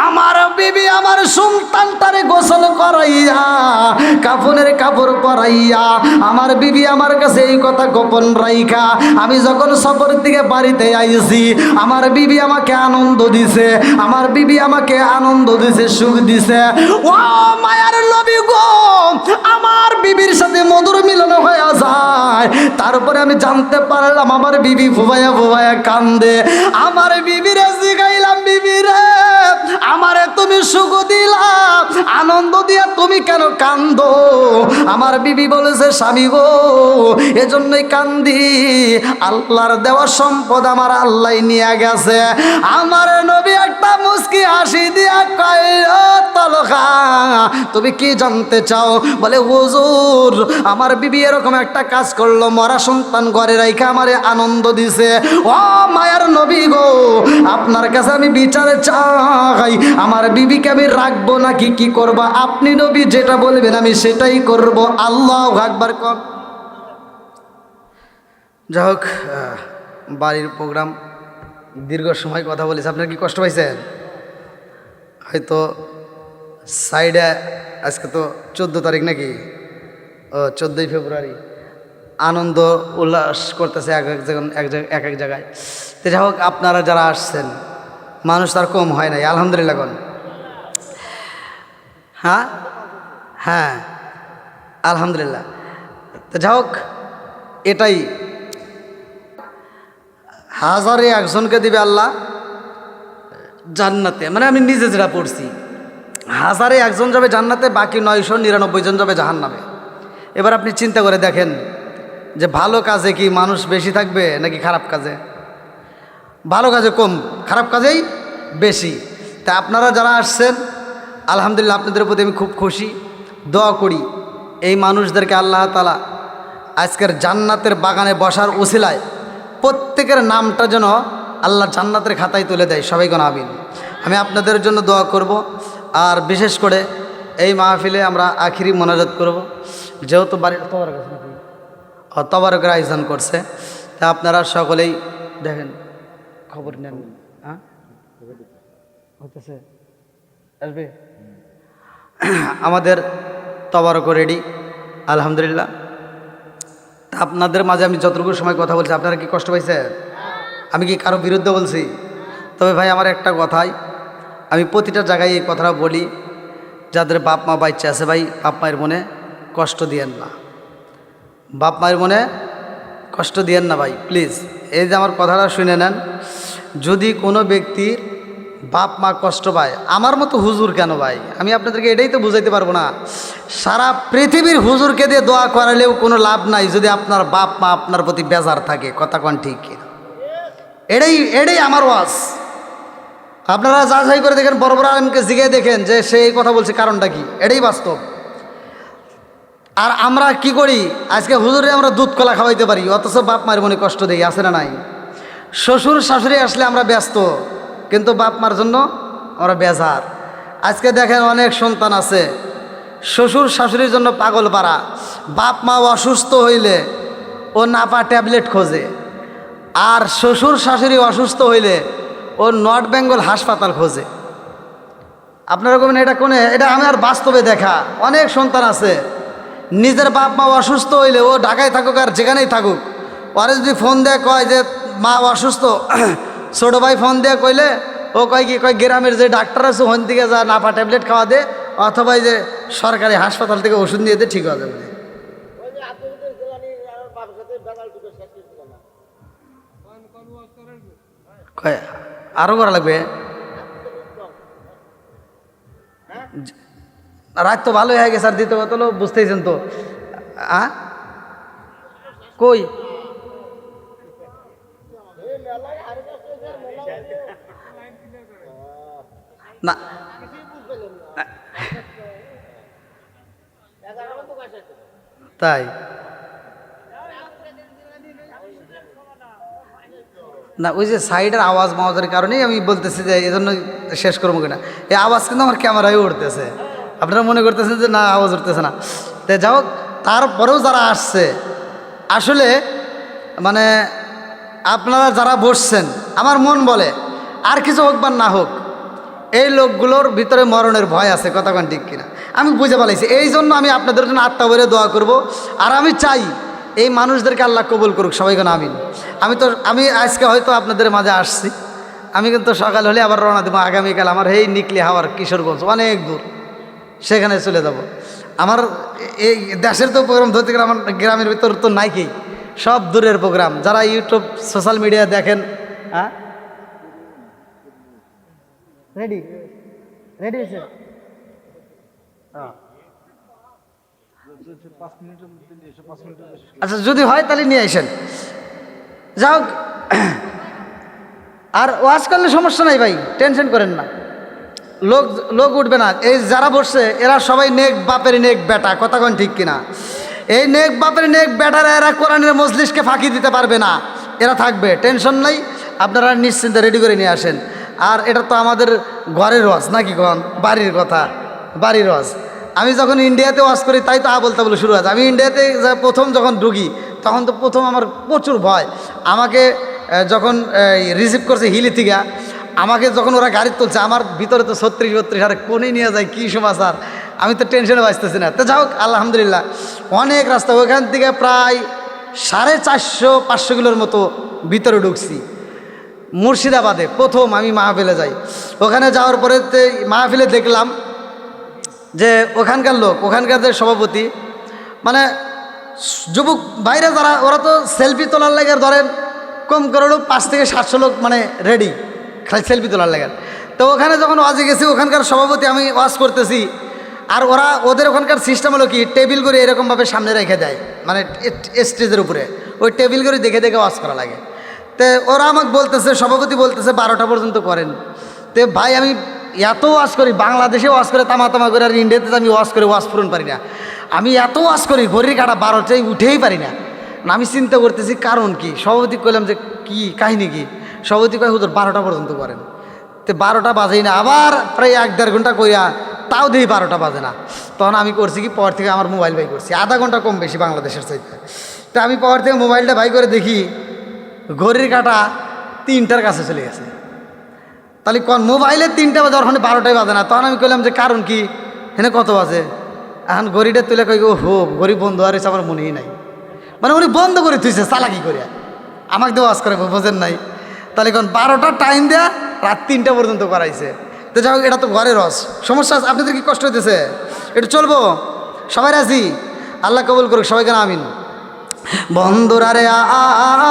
আমার বিবি আমার সন্তানটারে গোসল করাইয়া কাফনের কাপড় পরাইয়া আমার বিবি আমার কাছে এই কথা গোপন রাইখা আমি যখন সফর থেকে বাড়িতে আইছি, আমার বিবি আমাকে আনন্দ দিছে, আমার বিবি আমাকে আনন্দ দিছে, সুখ দিছে। ও মায়ার নবী গো আমার বিবির সাথে মধুর মিলন হয়ে যায়। যায়। তারপরে আমি জানতে পারলাম আমার বিবি ফুবাইয়া ফুবাইয়া কান্দে। আমার বিবিরে জিগাইলাম, বিবি রে আমারে তুমি সুখ দিলা, আনন্দ দিয়া তুমি কেন কান্দো? আমার বিবি বলেছে, স্বামী গো এজন্যই কান্দি, আল্লাহর দেওয়া সম্পদ আমার আল্লাহ নিয়ে গেছে। আমার নবী একটা মুস্কি হাসি দিয়া কয়, ও তলখা তুমি কি জানতে চাও? বলে হুজুর আমার বিবি এরকম একটা কাজ করলো, মরা সন্তান ঘরে রাইখা আমারে আনন্দ দিছে। ও মায়ার নবী গো আপনার কাছে আমি বিচারে চাই, আমার বিবিকে আমি রাখবো নাকি কি করবো? আপনি নবী যেটা বলবেন আমি সেটাই করব। আল্লাহু আকবার কর। যাই হোক, বাড়ির প্রোগ্রাম দীর্ঘ সময় কথা বলেছে, আপনার কি কষ্ট পাইছেন? হয়তো সাইডে আজকে তো 14 তারিখ নাকি, ও 14ই ফেব্রুয়ারি, আনন্দ উল্লাস করতেছে এক এক জায়গায়। তো যাই হোক, আপনারা যারা আসছেন মানুষ তার কম হয় নাই, আলহামদুলিল্লাহ কোন। হ্যাঁ হ্যাঁ আলহামদুলিল্লাহ। তো যাই হোক, এটাই হাজারে একজনকে দিবে আল্লাহ জান্নাতে, মানে আমি নিজে যেটা পড়ছি, হাজারে একজন যাবে জান্নাতে, বাকি 999 জন যাবে জাহান্নামে। এবার আপনি চিন্তা করে দেখেন যে ভালো কাজে কি মানুষ বেশি থাকবে নাকি খারাপ কাজে? ভালো কাজে কম, খারাপ কাজেই বেশি। তা আপনারা যারা আসছেন আলহামদুলিল্লাহ, আপনাদের প্রতি আমি খুব খুশি। দোয়া করি এই মানুষদেরকে আল্লাহ তাআলা আজকের জান্নাতের বাগানে বসার উসিলায় প্রত্যেকের নামটা যেন আল্লাহ জান্নাতের খাতায় তুলে দেয়। সবাই কোন আমিন। আমি আপনাদের জন্য দোয়া করব। আর বিশেষ করে এই মাহফিলে আমরা আখিরি মোনাজাত করব, যেহেতু বাড়ির তবারকের আয়োজন করছে। তা আপনারা সকলেই দেখেন, খবর নেন। হ্যাঁ হতেছে, আসবে আমাদের তবারক রেডি আলহামদুলিল্লাহ। তা আপনাদের মাঝে আমি যতটুকু সময় কথা বলছি, আপনারা কি কষ্ট পাইছেন? আমি কি কারো বিরুদ্ধে বলছি? তবে ভাই আমার একটা কথাই, আমি প্রতিটা জায়গায় এই কথাটা বলি, যাদের বাপ মা বাচ্চা আছে ভাই, বাপ মায়ের মনে কষ্ট দিয়েন না, বাপ মায়ের মনে কষ্ট দিয়েন না ভাই প্লিজ। এই যে আমার কথাটা শুনে নেন, যদি কোনো ব্যক্তির বাপ মা কষ্ট পায়, আমার মতো হুজুর কেন ভাই, আমি আপনাদেরকে এটাই তো বুঝাইতে পারবো না। সারা পৃথিবীর হুজুরকে দিয়ে দোয়া করালেও কোনো লাভ নাই যদি আপনার বাপ মা আপনার প্রতি বেজার থাকে। কথা কোন ঠিক কিনা? এটাই আমার ওয়াজ। আপনারা যাচাই করে দেখেন, বড় বড় আলেমকে জিগে দেখেন যে সে এই কথা বলছে, কারণটা কি, এটাই বাস্তব। আর আমরা কি করি, আজকে হুজুরে আমরা দুধ কলা খাওয়াইতে পারি, অথচ বাপ মায়ের মনে কষ্ট দেই, আছে না নাই? শ্বশুর শাশুড়ি আসলে আমরা ব্যস্ত, কিন্তু বাপ মার জন্য আমরা বেজার। আজকে দেখেন অনেক সন্তান আছে শ্বশুর শাশুড়ির জন্য পাগল পারা, বাপ মা অসুস্থ হইলে ও নাপা ট্যাবলেট খোঁজে, আর শ্বশুর শাশুড়ি অসুস্থ হইলে ও নর্থ বেঙ্গল হাসপাতাল খোঁজে। আপনারা বলবেন এটা কোনে? এটা আমি আর বাস্তবে দেখা অনেক সন্তান আছে, নিজের বাপ মা অসুস্থ হইলে ও ঢাকায় থাকুক আর যেখানেই থাকুক, ওরা যদি ফোন দেয় কয় যে মা অসুস্থ, ছোটো ভাই ফোন দিয়ে কইলে ও কয় কি, কয় গ্রামের যে ডাক্তার আছে ওখান থেকে যা নাপা ট্যাবলেট খাওয়া দে, অথবা যে সরকারি হাসপাতাল থেকে ওষুধ নিয়ে দে, ঠিক হয়ে যাবে। কয় আরও করা লাগবে? রাত তো ভালোই হয়ে গেছে, আর দ্বিতীয় কথা হলো বুঝতেইছেন তো, কই না তাই না, ওই যে সাইডের আওয়াজ মাওয়াজের কারণেই আমি বলতেছি যে এই জন্য শেষ করবো কিনা। এই আওয়াজ কিন্তু আমার ক্যামেরায় উঠতেছে, আপনারা মনে করতেছেন যে না আওয়াজ উঠতেছে না। তো যাই হোক, তারপরেও যারা আসছে আসলে মানে আপনারা যারা বসছেন, আমার মন বলে আর কিছু হোক বা না হোক, এই লোকগুলোর ভিতরে মরণের ভয় আছে। কথা কোন ঠিক কিনা? আমি বুঝে পালাইছি, এই জন্য আমি আপনাদের জন্য আত্মা ভরে দোয়া করব। আর আমি চাই এই মানুষদেরকে আল্লাহ কবুল করুক, সবাই কেন আমিন। আমি আজকে হয়তো আপনাদের মাঝে আসছি, আমি কিন্তু সকাল হলে আবার রওনা দেবো আগামীকাল। আমার এই নিকলি হাওয়ার কিশোরগঞ্জ অনেক দূর, সেখানে চলে যাব। আমার এই দেশের তো প্রোগ্রাম ধরতে গেলে আমার গ্রামের ভিতর তো নাই কি, সব দূরের প্রোগ্রাম। যারা ইউটিউব সোশ্যাল মিডিয়া দেখেন, হ্যাঁ রেডি রেডি হয়েছে? আচ্ছা যদি হয় তাহলে নিয়ে আসেন। যাও, আর ওয়াজ করলে সমস্যা নাই ভাই, টেনশন করেন না, লোক লোক উঠবে না। এই যারা বসছে এরা সবাই নেক বাপের নেক বেটা, কথা কোন ঠিক কিনা? এই নেক বাপের নেক বেটারা এরা কোরআনের মজলিসকে ফাঁকি দিতে পারবে না, এরা থাকবে, টেনশন নাই। আপনারা নিশ্চিন্তে রেডি করে নিয়ে আসেন। আর এটা তো আমাদের ঘরের ওয়াজ নাকি কোন বাড়ির কথা, বাড়ির ওয়াজ। আমি যখন ইন্ডিয়াতে ওয়াজ করি তাই তো বলতে বলে শুরু আছে। আমি ইন্ডিয়াতে প্রথম যখন ঢুকি তখন তো প্রথম আমার প্রচুর ভয়। আমাকে যখন রিসিভ করছে হিলি থেকে, আমাকে যখন ওরা গাড়ি তুলছে আমার ভিতরে তো 36-32 আর কোনে নিয়ে যায় কী সমাচার, আমি তো টেনশনে বাঁচতেছি না। তো যাই হোক আলহামদুলিল্লাহ অনেক রাস্তা, ওইখান থেকে প্রায় 450-500 কিলোর মতো ভিতরে ঢুকছি। মুর্শিদাবাদে প্রথম আমি মাহফিলে যাই। ওখানে যাওয়ার পরে মাহফিলে দেখলাম যে ওখানকার লোক, ওখানকার যে সভাপতি, মানে যুবক ভাইরা যারা, ওরা তো সেলফি তোলার লাগে ধরেন কম করে 500 থেকে 700 লোক মানে রেডি খালি সেলফি তোলার লাগে। তো ওখানে যখন ওয়াজে গেছি, ওখানকার সভাপতি আমি ওয়াজ করতেছি, আর ওদের ওখানকার সিস্টেম হলো কি টেবিল করে এরকমভাবে সামনে রেখে দেয়, মানে স্টেজের উপরে ওই টেবিল করে দেখে দেখে ওয়াজ করা লাগে। তো ওরা আমাকে বলতেছে, সভাপতি বলতেছে 12টা পর্যন্ত করেন। তো ভাই আমি এত ওয়াজ করি, বাংলাদেশে ওয়াজ করে তামা করে, আর ইন্ডিয়াতে আমি ওয়াজ করে ওয়াজ পূরণ পারি না। আমি এত ওয়াজ করি ঘড়ির কাটা 12টায় উঠেই পারি না। আমি চিন্তা করতেছি কারণ কি। সভাপতি কইলাম যে কি কাহিনী কি? সভাপতি কয় হুজুর 12টা পর্যন্ত করেন। তো 12টা বাজেই না, আবার প্রায় 1-1.5 ঘন্টা কইয়া তাও দেখি 12টা বাজে না। তখন আমি করছি কি, পর থেকে আমার মোবাইল বাই করছি, আধা ঘন্টা কম বেশি বাংলাদেশের চাইতে। তো আমি পর থেকে মোবাইলটা বাই করে দেখি ঘড়ির কাটা 3টার কাছে চলে গেছে। তাহলে মোবাইলে 3টা বাজে, ওখানে 12টাই বাজে না। তখন আমি কইলাম যে কারণ কি, হেনে কত বাজে? এখন ঘড়িটা তুলে কই ও হো ঘড়ি বন্ধ আর আমার মনেই নাই। মানে উনি বন্ধ করে তুইছে চালাকি করে, আমাকে দিয়ে ওয়াজ করে বোঝেন নাই। তাহলে এখন 12টা টাইম দেয়া রাত 3টা পর্যন্ত করাইছে। তো যাই হোক এটা তো ঘরের রস, সমস্যা আছে। আপনাদের কি কষ্ট হইতেছে? একটু চলবো, সবাই রাজি? আল্লাহ কবুল করুক, সবাইকে আমিন। বন্ধুরা রে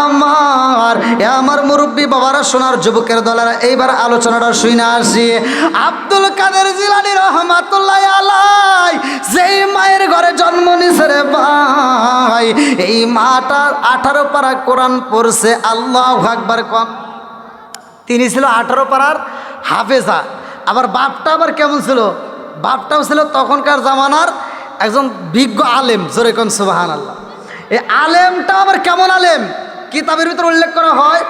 আমার, আমার মুরব্বী বাবারা, সোনার যুবকের দলেরা, এইবার আলোচনাটা শুনে আসি। আব্দুল কাদের জিলানী রহমাতুল্লাহ আলাই যেই মায়ের ঘরে জন্ম নিছে রে ভাই, এই মাটা 18 পারা কোরআন পড়ছে, আল্লাহু আকবার কোন। তিনি ছিল 18 পারার হাফেজা। আবার বাপটা আবার কেমন ছিল? বাপটাও ছিল তখনকার জামানার একজন বিজ্ঞ আলেম, জোরে কোন সুবহানাল্লাহ। এই আলেমটা আবার কেমন আলেম? কিতাবের ভিতরে উল্লেখ করা হয়,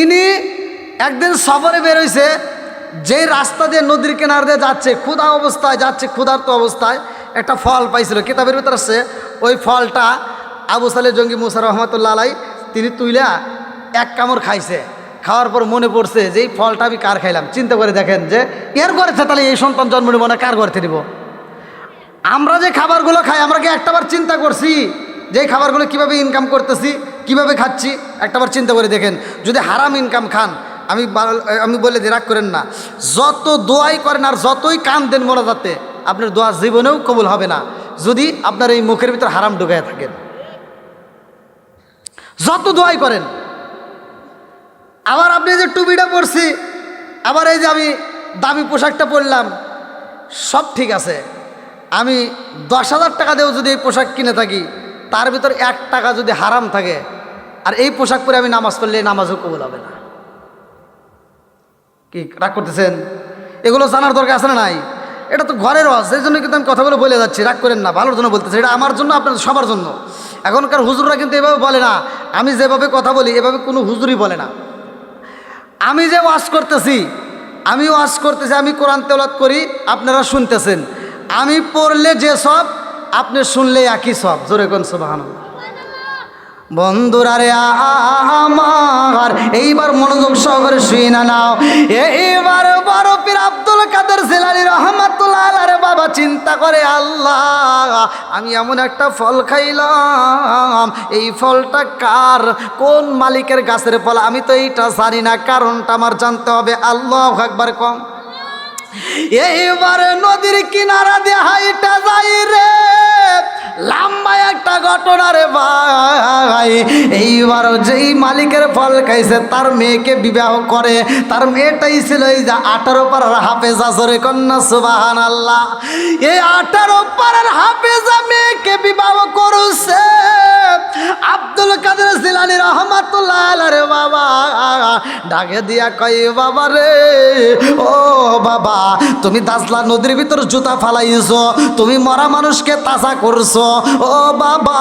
ইনি একদিন সফরে বেরোইছে, যেই রাস্তা দিয়ে নদীর কিনার দিয়ে যাচ্ছে, ক্ষুধা অবস্থায় যাচ্ছে, ক্ষুধার্ত অবস্থায় একটা ফল পাইছিল, কিতাবের ভিতরে আসছে। ওই ফলটা আবু সালেহ জঙ্গি মুসা রহমতুল্লাহ আলাই তিনি তুইলা এক কামড় খাইছে। খাওয়ার পর মনে পড়ছে যে এই ফলটা আমি কার খাইলাম। চিন্তা করে দেখেন যে এর ঘরে তাহলে এই সন্তান জন্ম নিব না, কার ঘরে নিব? আমরা যে খাবারগুলো খাই, আমরা কি একটাবার চিন্তা করছি যে এই খাবারগুলো কীভাবে ইনকাম করতেছি, কিভাবে খাচ্ছি? একটাবার চিন্তা করে দেখেন। যদি হারাম ইনকাম খান, আমি বলে দিই, রাগ করেন না, যত দোয়াই করেন আর যতই কান দেন মোনাজাতে, আপনার দোয়া জীবনেও কবুল হবে না যদি আপনার এই মুখের ভিতর হারাম ঢুকায় থাকেন। যত দোয়াই করেন। আবার আপনি যে টুপিটা পরছি, আবার এই যে আমি দামি পোশাকটা পরলাম, সব ঠিক আছে। আমি 10,000 টাকা দিয়েও যদি এই পোশাক কিনে থাকি, তার ভিতর 1 টাকা যদি হারাম থাকে, আর এই পোশাক পরে আমি নামাজ পড়লে নামাজও কবুল হবে না। কি রাগ করতেছেন? এগুলো জানার দরকার আছে না নাই? এটা তো ঘরের ওয়াজ, সেই জন্য কিন্তু আমি কথাগুলো বলে যাচ্ছি, রাগ করেন না, ভালোর জন্য বলতেছি। এটা আমার জন্য, আপনার সবার জন্য। এখনকার হুজুররা কিন্তু এভাবে বলে না। আমি যেভাবে কথা বলি এভাবে কোনো হুজুরই বলে না। আমি যে ওয়াজ করতেছি, আমি কোরআন তেলাওয়াত করি, আপনারা শুনতেছেন। আমি পড়লে যে সব, আপনি শুনলে একই সব। জোরে কোন সুবহানাল্লাহ। বন্ধুরা রে আমার, এইবার মনোযোগ সহকারে শুই না নাও। এইবার বড় পীর আব্দুল কাদের জিলানী রহমাতুল্লাহ আলাইহি বাবা চিন্তা করে, আল্লাহ আমি এমন একটা ফল খাইলাম, এই ফলটা কার, কোন মালিকের গাছের ফল? আমি তো এইটা জানি না, কারণটা আমার জানতে হবে। আল্লাহু আকবার কম। এইবার নদীর কিনারা দিয়ে হাইটা যাই রে, লম্বা একটা ঘটনা ঘটনা রে ভাই। এইবার যেই মালিকের ফল খাইছে তার মেয়েকে বিবাহ করে, তার মেয়েটাই ছিল এই যে 18 পারার হাফেজা। জোরে কন্যা সুবহানাল্লাহ। এই 18 পারার হাফেজা মেয়েকে বিবাহ করছে আব্দুল কাদের জিলানী রহমাতুল্লাহ আলাইহি রে বাবা। ডাকে দিয়া কই বাবা রে, ও বাবা তুমি দাজলা নদীর ভিতর জুতা ফালাইছো, তুমি মরা মানুষকে তাজা করছো, ও বাবা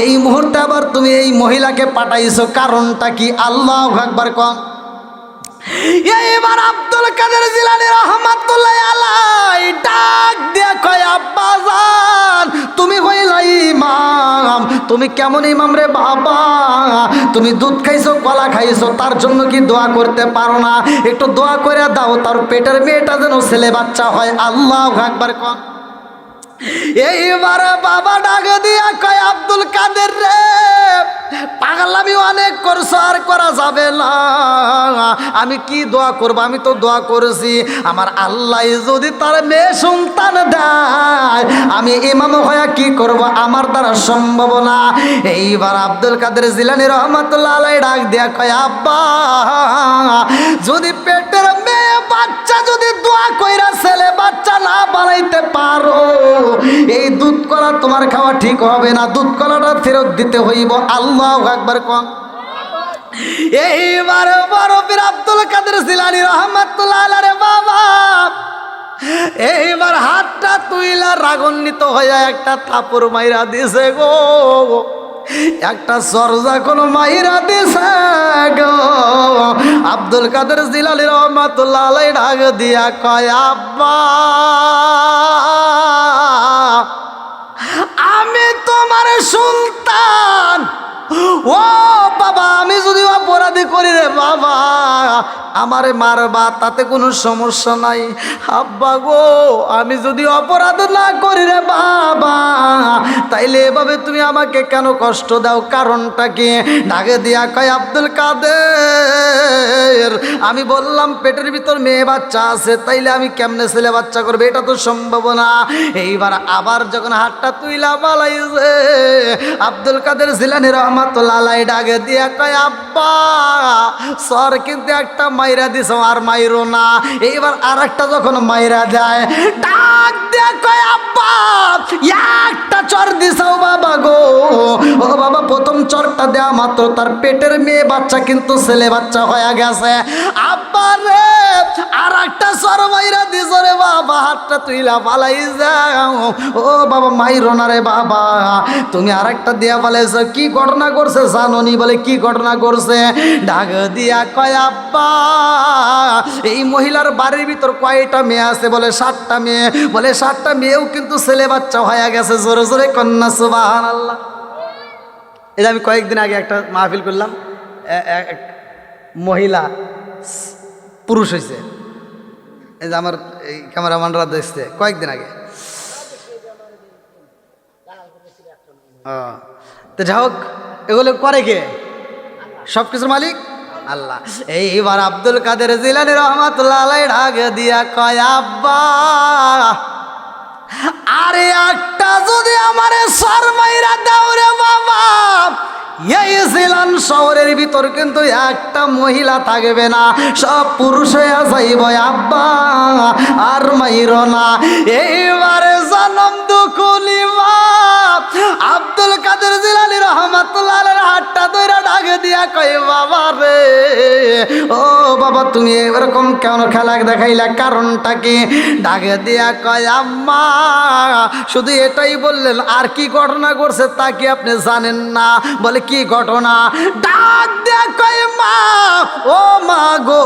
এই মুহূর্তে আবার তুমি এই মহিলাকে পাঠাইছো, কারণটা কি? আল্লাহু আকবার কম। এইবার আব্দুল কাদের জিলানী রহমাতুল্লাহ আলাইহি ডাক দিয়া কয় আব্বা জান তুমি হইলা ইমাম, তুমি কেমন ইমাম রে বাবা? তুমি দুধ খাইছো, কলা খাইছো, তার জন্য কি দোয়া করতে পারো না? একটু দোয়া করে দাও তার পেটের মেয়েটা যেন ছেলে বাচ্চা হয়। আল্লাহু আকবার কন। এইবার বাবা ডাক দিয়া কয় আব্দুল কাদের রে, পাগলামি অনেক করছো, আর করা যাবে না। আমি কি দোয়া করবো? আমি তো দোয়া করেছি আমার আল্লাহ যদি তার মেয়ে সন্তান দেয়, আমি ইমাম হয়ে কি করব? আমার দ্বারা সম্ভব না। এইবার আব্দুল কাদের জিলানী রহমাতুল্লাহ আলাইহি ডাক দিয়া কয় আব্বা যদি পেটের মেয়ে বাচ্চা যদি দোয়া কইরা ছেলে বাচ্চা না বানাইতে পারো, এই দুধ কলা তোমার খাওয়া ঠিক হবে না, দুধ কলাটা ফেরত দিতে হইব। আল্লাহু আকবার কোন। এইবার বড় পীর আব্দুল কাদের জিলানী রহমাতুল্লাহ আলাইহি বাবা এইবার হাতটা তুইলা রাগান্বিত হইয়া একটা থাপড় মাইরা দিছে গো, একটা সরজা কোন মাইরা দিছে গো। আব্দুল কাদের জিলানী রহমাতুল্লাহ আলাইহি ডাক দিয়া কয় আব্বা আমি তোমার সন্তান, ও বাবা আমি যদি অপরাধী করি রে বাবা আমারে মারবা, তাতে কোনো সমস্যা নাই। আব্বা গো আমি যদি অপরাধ না করি রে বাবা, তাইলে এভাবে তুমি আমাকে কেন কষ্ট দাও? কারণটা কি? ডাকে দিয়া কয় আব্দুল কাদের আমি বললাম পেটের ভিতর মেয়ে বাচ্চা আছে, তাইলে আমি কেমনে ছেলে বাচ্চা করবে? এটা তো সম্ভব না। এইবার আবার যখন হাতটা তুইলা পালাইছে আব্দুল কাদের জিলানী রহমাতুল্লাহ আলাইহি ডাকে দিয়া কয় আব্বা সর কিন্তু একটা মাইরা দিছ, আর মাইরো না। এইবার আর একটা যখন মাইরা যায় ডাক দিয়া কয় আব্বা একটা চর দিছাও বাবা গো, ও বাবা প্রথম চরটা দেওয়া মাত্র তার পেটের মেয়ে বাচ্চা কিন্তু ছেলে বাচ্চা হয়ে গেছে। আব্বা রে আর একটা চর মাইরা দিছ রে বাবা, হাতটা তুইলা পালাই যাও, ও বাবা মাইরো না রে বাবা, তুমি আর একটা দিয়া পালাইছ। কি ঘটনা করছে জানোনি? বলে কি ঘটনা করছে? ডাক দিয়া কয় আব্বা এই মহিলার বাড়ির ভিতর কয়টা মেয়ে আছে? বলে 7টা মেয়ে। বলে 7টা মেয়েও কিন্তু ছেলে বাচ্চা হয়ে গেছে। জোরে জোরে কন্যা সুবহানাল্লাহ। এটা আমি কয়েকদিন আগে একটা মাহফিল করলাম, এক মহিলা পুরুষ হয়েছে, এই যে আমার এই ক্যামেরাম্যানরা দেখছে কয়েকদিন আগে। তো যাই হোক এগুলো করে কে? সব কিছুর মালিক আল্লাহ। এইবার আব্দুল কাদের জিলানী রহমাতুল্লাহ আলাইহি ডাক দিয়া কয় আব্বা আরে একটা যদি আমারে সর মাইরা দাও রে বাবা, এই জিলান শহরের ভিতর কিন্তু একটা মহিলা থাকবে না, সব পুরুষ হয়ে যাইব আব্বা, আর মাইরো না। এইবারে জনম দুকুলি আব্দুল কাদের জিলানী রহমাতুল্লাহ আলাইহি হাতটা ধইরা ডাক দিয়া কয় বাবা রে, ও বাবা তুমি এরকম কেন খেলা দেখাইলা? কারণটা কি? ডাক দিয়া কয় আম্মা শুধু এটাই বললেন, আর কি ঘটনা করছে তা কি আপনি জানেন না? বলে কি ঘটনা? ডাক দিয়া কয় মা, ও মা গো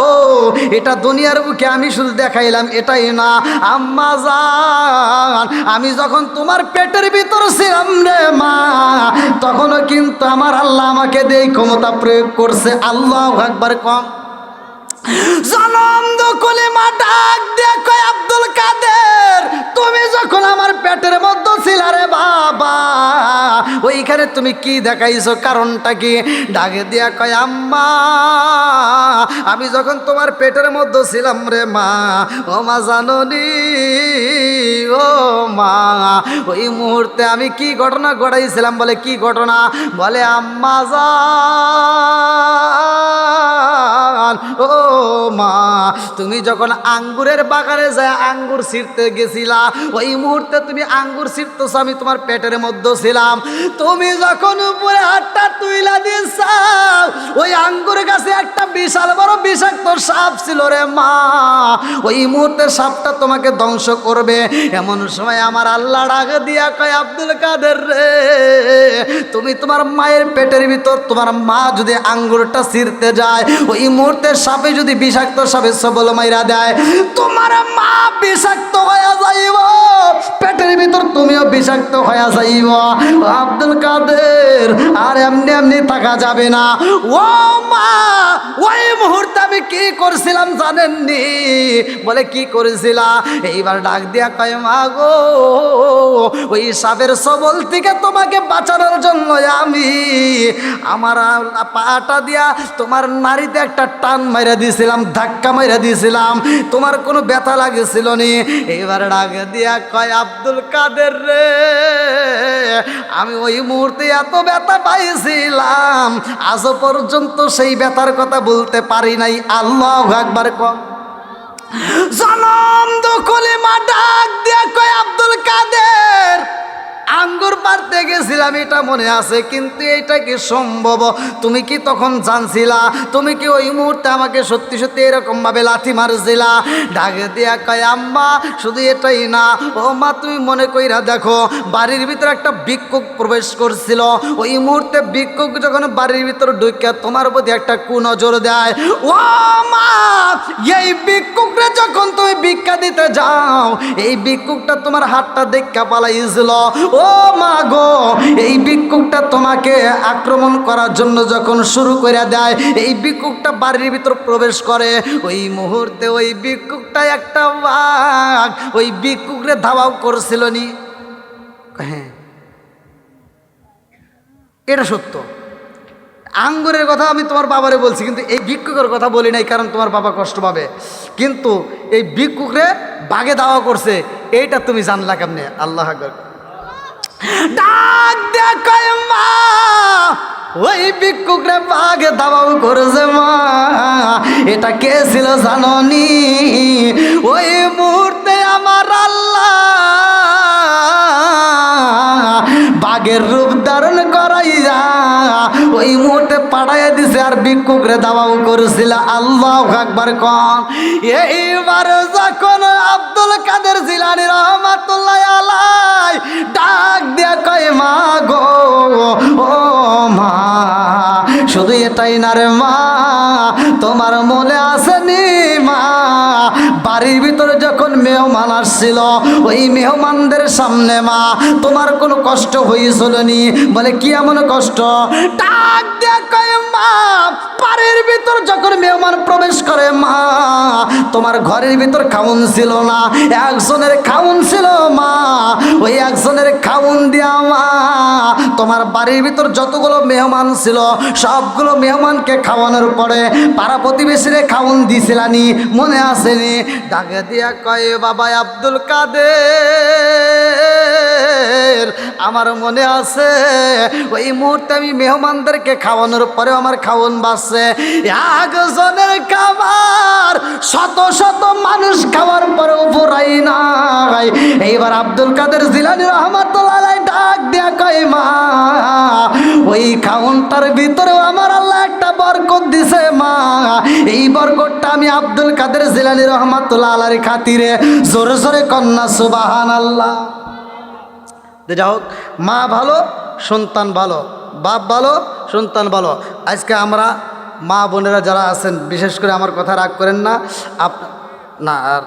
এটা দুনিয়ার বুকে আমি শুধু দেখাইলাম এটাই না, আম্মা জান আমি যখন তোমার পেটের ভিতর ছিলাম রে মা, তখনও কিন্তু আমার আল্লাহ আমাকে দেই ক্ষমতা প্রয়োগ করছে। আল্লাহু আকবার কম। জনম দখলে মা ডাক দিয়ে কয় আব্দুল কাদের তুমি যখন আমার পেটের মধ্যে ছিলা রে বাবা, ওইখানে তুমি কি দেখাইছো? কারণটা কি? ডাকে দিয়া কয় আম্মা আমি যখন তোমার পেটের মধ্যে ছিলাম রে মা, ও মা জাননি, ও ও মা ওই মুহূর্তে আমি কি ঘটনা ঘটাইছিলাম? বলে কি ঘটনা? বলে আম্মা জান ও মা তুমি যখন আঙ্গুরের বাগানে যায় আঙ্গুর ছিঁড়তে গেছিলা, ওই মুহূর্তে তুমি আঙ্গুর ছিঁড়তেছ, আমি তোমার পেটের মধ্যে ছিলাম। তুমি যখন উপরে হাতটা তুইলা দিছাও, ওই আঙ্গুর গাছে একটা বিশাল বড় বিষাক্ত সাপ ছিল রে মা। ওই মুহূর্তে সাপটা তোমাকে ধ্বংস করবে। এমন সময় আমার আল্লাহ ডাক দিয়া কয়, আব্দুল কাদের রে, তুমি তোমার মায়ের পেটের ভিতর তোমার মা যদি আঙ্গুরটা ছিঁড়তে যায়, ওই মুহূর্তে সাপে যদি বিষাক্ত সাপে সবল মাইরা দেয়, তোমার মা বিষাক্ত হয়ে যাইব, পেটের ভিতর তুমিও বিষাক্ত হয়ে যাইব। আব্দুল কাদের আর এমনি এমনি থাকা যাবে না। ও মা ওই মুহূর্তে আমি কি করছিলাম জানেননি? বলে কি করেছিলা? এইবার ডাক দিয়া কয়, মা গো ওই সাপের সবল থেকে তোমাকে বাঁচানোর জন্য আমি আমার পাটা দিয়া তোমার নারীতে একটা টান মাইরা দিয়েছিলাম, ধাক্কা মাইরা দিয়েছিলাম, তোমার কোনো ব্যথা লাগেছিল নি? এইবার ডাক দিয়া কয়, আব্দুল কাদের রে, আমি ওই মুহূর্তে এত ব্যথা পাইছিলাম, আজও পর্যন্ত সেই ব্যথার কথা বলতে পারি নাই। আল্লাহু আকবার কম। জনম দখলে মা ডাক দিয়া কয়, আব্দুল কাদের আঙ্গুর পাড়তে গেছিলাম এটা মনে আছে, কিন্তু এটা কি সম্ভব? তুমি কি তখন জানছিলা? তুমি কি ওই মুহূর্তে আমাকে সত্যি সত্যি এরকম ভাবে লাথি মারছিলা? ডাকে দিয়া কয়, আম্মা শুধু এটাই না, ও মা তুমি মনে কইরা দেখো, বাড়ির ভিতরে একটা ভিক্ষুক প্রবেশ করছিল, ওই মুহূর্তে ভিক্ষুক যখন বাড়ির ভিতরে ঢুকে তোমার প্রতি একটা কুনজর দেয়, ও মা এই ভিক্ষুকরে যখন তুমি ভিক্ষা দিতে যাও, এই ভিক্ষুকটা তোমার হাতটা দেখা পালাইছিল। ও মা গো এই ভিক্ষুকটা তোমাকে আক্রমণ করার জন্য যখন শুরু করে দেয়, এই ভিক্ষুকটা বাড়ির ভিতর প্রবেশ করে, ওই মুহূর্তে ওই ভিক্ষুকটা একটা বাঘ ওই ভিক্ষুকরে ধাওয়াও করছিল নি? হ্যাঁ এটা সত্য। আঙ্গুরের কথা আমি তোমার বাবারে বলছি, কিন্তু এই ভিক্ষুকের কথা বলি নাই, কারণ তোমার বাবা কষ্ট পাবে। কিন্তু এই ভিক্ষুকরে বাঘে ধাওয়া করছে, এইটা তুমি জানলা কেমনে? আল্লাহ আকবার। ডাক দেখায় মা ওই ভিক্ষুকরে বাঘে ধাওয়াও করেছে মা, এটা কে ছিল জাননি? ওই মুহূর্তে আমার আল্লাহ বাঘের রূপ ধারণ করাইয়া ওই মুহূর্তে পাঠাইয়া দিছে, আর ভিক্ষুকরে ধাওয়াও করেছিল। আল্লাহু আকবার কম। এইবার যখন আব্দুল কাদের জিলানী রহমাতুল্লাহ আলাই ডাক দিয়া কয়, মা গো ও মা শুধু এটাই না রে মা, তোমার মনে আসেনি মা বাড়ির ভিতরে যখন মেহমান আসছিল, ওই মেহমানদের সামনে মা তোমার কোনো কষ্ট হয়েছিল নি? বলে কি এমন কষ্ট? ডাক দিয়া কয়, মা বাড়ির ভিতর যখন মেহমান প্রবেশ করে মা, তোমার ঘরের ভিতর খাউন ছিল না, একজনের খাউন ছিল মা, ওই একজনের খাউন দিয়া মা তোমার বাড়ির ভিতর যতগুলো মেহমান ছিল সবগুলো মেহমানকে খাওয়ানোর পরে পাড়া প্রতিবেশীরে খাউন দিছিলানি, মনে আসেনি? ডাকে দিয়া কয়, বাবা আব্দুল কাদের আমার মনে আছে, ওই মুহূর্তে আমি মেহমানদেরকে খাওয়ানোর পরেও আমার খাওয়ান বাঁচছে। একজনের খাবার শত শত মানুষ খাওয়ার পরেও ফুরাই নাই। এইবার আব্দুল কাদের জিলানী রহমাতুল্লাহ আলাইহি ডাক দিয়া কয়, মা ওই খাওয়ানটার ভিতরেও আমার আল্লাহ একটা বরকত দিছে মা, এই বরকতটা আমি আব্দুল কাদের জিলানী রহমাতুল্লাহ আলাইহির খাতিরে জোরে জোরে কন্যা সুবহানাল্লাহ। যাই হোক, মা ভালো সন্তান ভালো, বাপ ভালো সন্তান ভালো। আজকে আমরা মা বোনেরা যারা আছেন, বিশেষ করে আমার কথা রাগ করেন না, না আর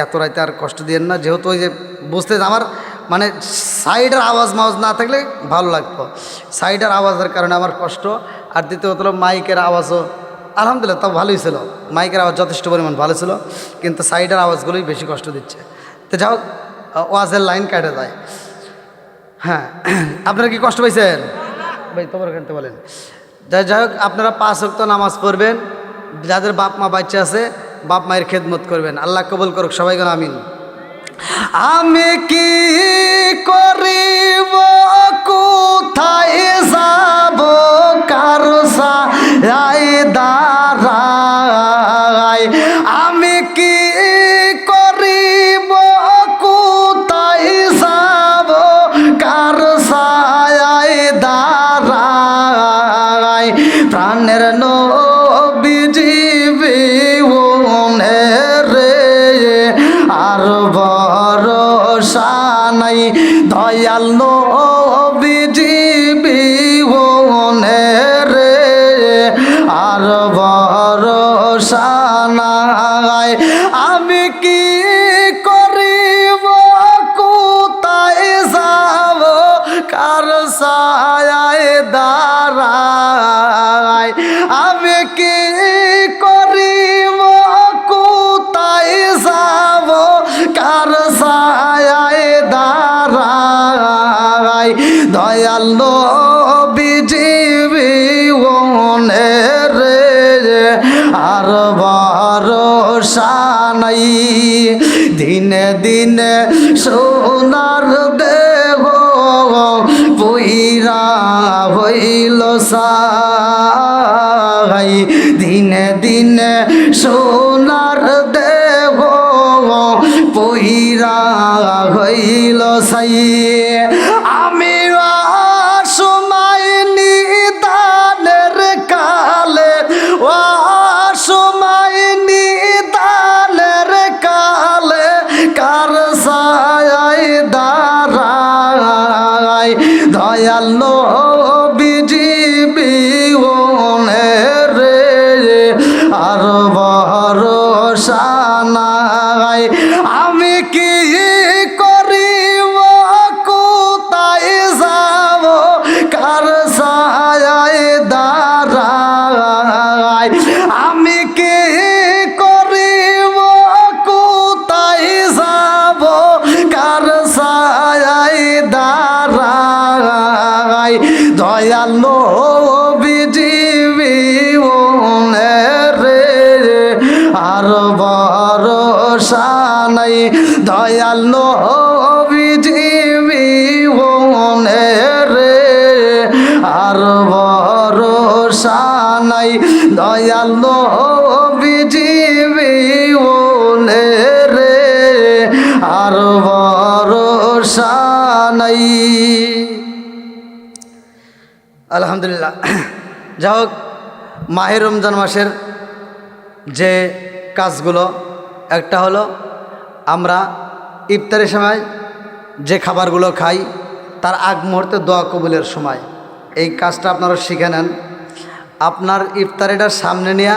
এত রাইতে আর কষ্ট দিয়েন না, যেহেতু ওই যে বুঝতে আমার মানে সাইডের আওয়াজ মাওয়াজ না থাকলে ভালো লাগতো, সাইডের আওয়াজের কারণে আমার কষ্ট। আর দ্বিতীয়ত হলো মাইকের আওয়াজও আলহামদুলিল্লাহ তাও ভালোই ছিল, মাইকের আওয়াজ যথেষ্ট পরিমাণ ভালো ছিল, কিন্তু সাইডের আওয়াজগুলোই বেশি কষ্ট দিচ্ছে। তো যাই হোক, ওয়াজের লাইন কেটে যায়। হ্যাঁ আপনারা কি কষ্ট পাইছেন ভাই? তোমার এখানতে বলেন। যাই হোক, আপনারা 5 ওয়াক্ত নামাজ পড়বেন, যাদের বাপ মা বাচ্চা আছে বাপ মায়ের খেদমত করবেন, আল্লাহ কবুল করুক সবাইকে আমিন। আমি কি করিব কোথায় যাব কার সায় দাঁড়াই আমি কি করিব কোথায় যাব কার সায় দাঁড়াই প্রাণের নবীজি বিহনে রে আর ভরসা নাই দয়াল নবীজি বিহনে রে আর ভরসা নাই আমি কি করিব কোথায় যাব কার সায় দাঁড়াই আমি কি করিব কোথায় যাব কার সায় দাঁড়াই দয়াল নবীজি বিহনে রে আর ভরসা নাই দিনে দিনে সোনার দেহ বইরা হইল সাই দিনে দিনে সোনার দেহ বইরা হইল সাই আমি সময় নিদানের কালে সময় নিদানের কালে কার সায় দাঁড়াই দয়াল নবীজি বিহনে রে আর ভরসা নাই আমি কি করিব কোথায় যাব কার সায় দাঁড়াই আমি কি করিব কোথায় যাব কার সায় দাঁড়াই দয়াল নবীজি বিহনে রে আর ভরসা নাই দয়াল নবীজি বিহনে রে আর ভরসা নাই দয়াল নবীজি বিহনে রে আর ভরসা নাই আলহামদুলিল্লাহ যাই হোক মাহে রমজান মাসের যে কাজগুলো একটা হলো আমরা ইফতারের সময় যে খাবারগুলো খাই তার আগ মুহূর্তে দোয়া কবুলের সময় এই কাজটা আপনারা শিখে নেন আপনার ইফতারিটার সামনে নিয়ে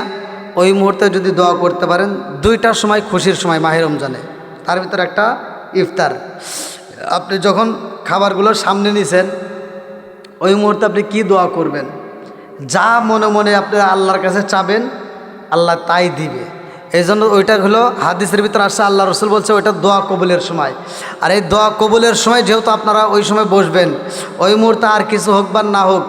ওই মুহূর্তে যদি দোয়া করতে পারেন দুইটার সময় খুশির সময় মাহে রমজানে তার ভিতরে একটা ইফতার আপনি যখন খাবারগুলো সামনে নিছেন ওই মুহূর্তে আপনি কি দোয়া করবেন যা মনে মনে আপনি আল্লাহর কাছে চাবেন আল্লাহ তাই দিবে এই জন্য ওইটা হলো হাদিসের ভিতরে আসছে আল্লাহ রসুল বলছে ওইটা দোয়া কবুলের সময় আর এই দোয়া কবুলের সময় যেহেতু আপনারা ওই সময় বসবেন ওই মুহূর্তে আর কিছু হোক বা না হোক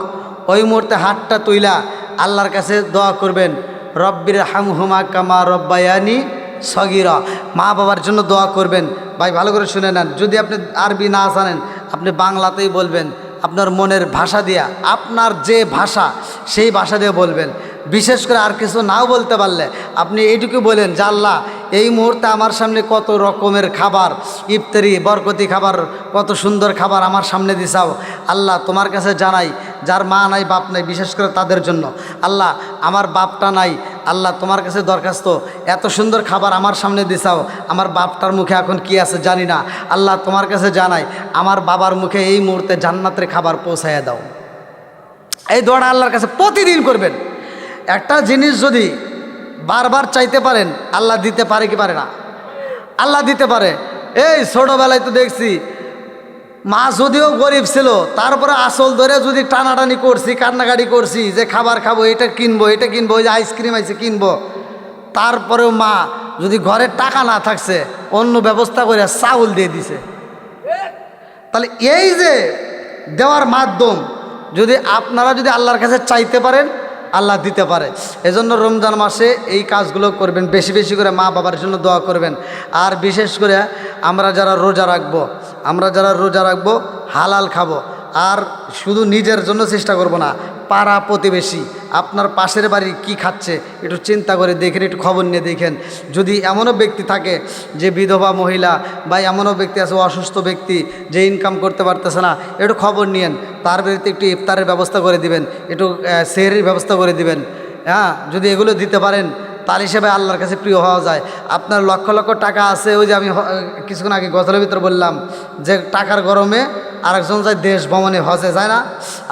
ওই মুহূর্তে হাতটা তুইলা আল্লাহর কাছে দোয়া করবেন রব্বির হামহুমা কামা রব্বায়ানি সগীরা মা বাবার জন্য দোয়া করবেন ভাই ভালো করে শুনে নেন যদি আপনি আরবি না জানেন আপনি বাংলাতেই বলবেন আপনার মনের ভাষা দিয়া আপনার যে ভাষা সেই ভাষা দিয়ে বলবেন বিশেষ করে আর কিছু নাও বলতে পারলে আপনি এইটুকু বলেন যে আল্লাহ এই মুহূর্তে আমার সামনে কত রকমের খাবার ইফতারি বরকতি খাবার কত সুন্দর খাবার আমার সামনে দিছাও আল্লাহ তোমার কাছে জানাই যার মা নাই বাপ নাই বিশেষ করে তাদের জন্য আল্লাহ আমার বাপটা নাই আল্লাহ তোমার কাছে দরখাস্ত এত সুন্দর খাবার আমার সামনে দিছাও আমার বাপটার মুখে এখন কি আছে জানি না আল্লাহ তোমার কাছে জানাই আমার বাবার মুখে এই মুহূর্তে জান্নাতের খাবার পৌঁছাইয়া দাও এই দোয়াটা আল্লাহর কাছে প্রতিদিন করবেন একটা জিনিস যদি বারবার চাইতে পারেন আল্লাহ দিতে পারে কি পারে না আল্লাহ দিতে পারে এই ছোটোবেলায় তো দেখছি মা যদিও গরিব ছিল তারপরে আসল ধরে যদি টানাটানি করছি কান্নাকাটি করছি যে খাবার খাবো এটা কিনবো ওই যে আইসক্রিম আছে কিনবো তারপরেও মা যদি ঘরে টাকা না থাকছে অন্য ব্যবস্থা করে চাউল দিয়ে দিছে তাহলে এই যে দেওয়ার মাধ্যম যদি আপনারা যদি আল্লাহর কাছে চাইতে পারেন আল্লাহ দিতে পারে। এজন্য রমজান মাসে এই কাজগুলো করবেন, বেশি বেশি করে মা বাবার জন্য দোয়া করবেন। আর বিশেষ করে আমরা যারা রোজা রাখবো হালাল খাবো। আর শুধু নিজের জন্য চেষ্টা করব না, পাড়া প্রতিবেশী আপনার পাশের বাড়ি কি খাচ্ছে একটু চিন্তা করে দেখেন, একটু খবর নিয়ে দেখেন। যদি এমনও ব্যক্তি থাকে যে বিধবা মহিলা বা এমনও ব্যক্তি আছে অসুস্থ ব্যক্তি যে ইনকাম করতে পারতেছে না, একটু খবর নিয়েন, তার বিরুদ্ধে একটু ইফতারের ব্যবস্থা করে দিবেন, একটু সেহরির ব্যবস্থা করে দিবেন। হ্যাঁ, যদি এগুলো দিতে পারেন তার হিসেবে আল্লাহর কাছে প্রিয় হওয়া যায়। আপনার লক্ষ লক্ষ টাকা আছে, ওই যে আমি কিছুক্ষণ আগে গজলের ভিতরে বললাম যে টাকার গরমে আরেকজন যায় দেশ ভ্রমণে, হজে যায় না।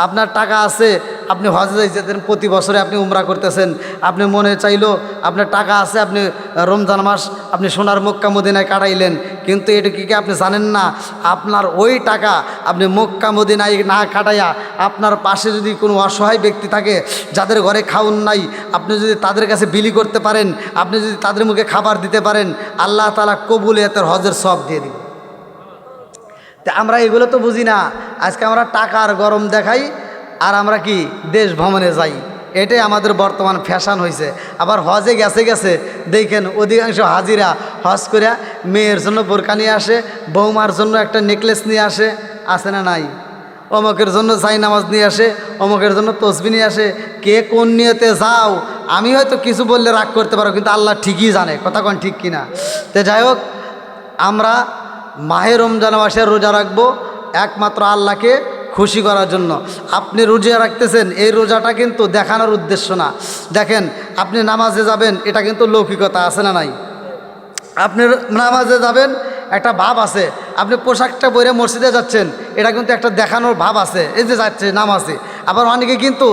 আপনার টাকা আছে, আপনি হজে যেতেন, প্রতি বছরে আপনি উমরা করতেছেন, আপনি মনে চাইলো আপনার টাকা আছে, আপনি রমজান মাস আপনি সোনার মক্কা মদিনায় কাটাইলেন, কিন্তু এটা কি আপনি জানেন না আপনার ওই টাকা আপনি মক্কা মদিনায় না কাটাইয়া আপনার পাশে যদি কোনো অসহায় ব্যক্তি থাকে যাদের ঘরে খাউন নাই, আপনি যদি তাদের কাছে বিলি করতে পারেন, আপনি যদি তাদের মুখে খাবার দিতে পারেন, আল্লাহ তাআলা কবুলিয়তের হজের সওয়াব দিয়ে দিবেন। তা আমরা এগুলো তো বুঝি না। আজকে আমরা টাকার গরম দেখাই আর আমরা কি দেশ ভ্রমণে যাই, এটাই আমাদের বর্তমান ফ্যাশন হয়েছে। আবার হজে গেছে দেখেন অধিকাংশ হাজিরা হজ করে মেয়ের জন্য বোরকা নিয়ে আসে, বৌমার জন্য একটা নেকলেস নিয়ে আসে না নাই, অমুকের জন্য জাই নামাজ নিয়ে আসে, অমুকের জন্য তসবি নিয়ে আসে। কে কোন নিয়তে যাও আমি হয়তো কিছু বললে রাগ করতে পারো, কিন্তু আল্লাহ ঠিকই জানে কথা কোন ঠিক কিনা। তো যাই হোক, আমরা মাহে রমজান মাসে রোজা রাখবো একমাত্র আল্লাহকে খুশি করার জন্য। আপনি রোজা রাখতেছেন, এই রোজাটা কিন্তু দেখানোর উদ্দেশ্য না। দেখেন, আপনি নামাজে যাবেন, এটা কিন্তু লৌকিকতা আছে না নাই? আপনি নামাজে যাবেন একটা ভাব আছে, আপনি পোশাকটা পরে মসজিদে যাচ্ছেন, এটা কিন্তু একটা দেখানোর ভাব আছে, এই যে যাচ্ছে নামাজে। আবার অনেকে কিন্তু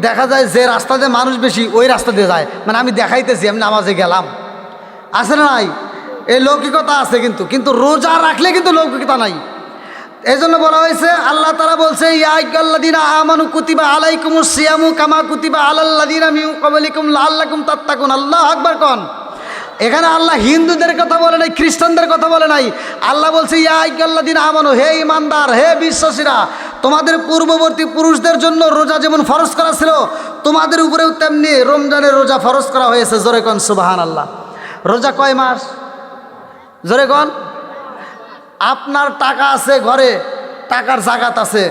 দেখা যায় যে রাস্তা দিয়ে মানুষ বেশি ওই রাস্তা দিয়ে যায়, মানে আমি দেখাইতেছি আমি নামাজে গেলাম, আছে না নাই? এই লৌকিকতা আছে, কিন্তু রোজা রাখলে কিন্তু লৌকিকতা নাই। এই জন্য বলা হয়েছে, আল্লাহ তাআলা বলছে ইয়া আইয়ুহাল্লাযীনা আমানু কুতিবা আলাইকুমুস সিয়ামু কামা কুতিবা আলাল্লাযীনা মিন ক্বাবলিকুম লাআল্লাকুম তাত্তাকুন। আল্লাহু আকবার কোন। এখানে আল্লাহ হিন্দুদের কথা বলে নাই, খ্রিস্টানদের কথা বলে নাই। আল্লাহ বলছে ইয়া আইয়ুহাল্লাযীনা আমানু, হে ঈমানদার, হে বিশ্বাসীরা, তোমাদের পূর্ববর্তী পুরুষদের জন্য রোজা যেমন ফরজ করা ছিল তোমাদের উপরেও তেমনি রমজানের রোজা ফরজ করা হয়েছে। জোরে কোন সুবহানাল্লাহ। রোজা কয় মাস? জোরে কোন। আপনার টাকা আছে ঘরে, টাকার জাকাত আছে,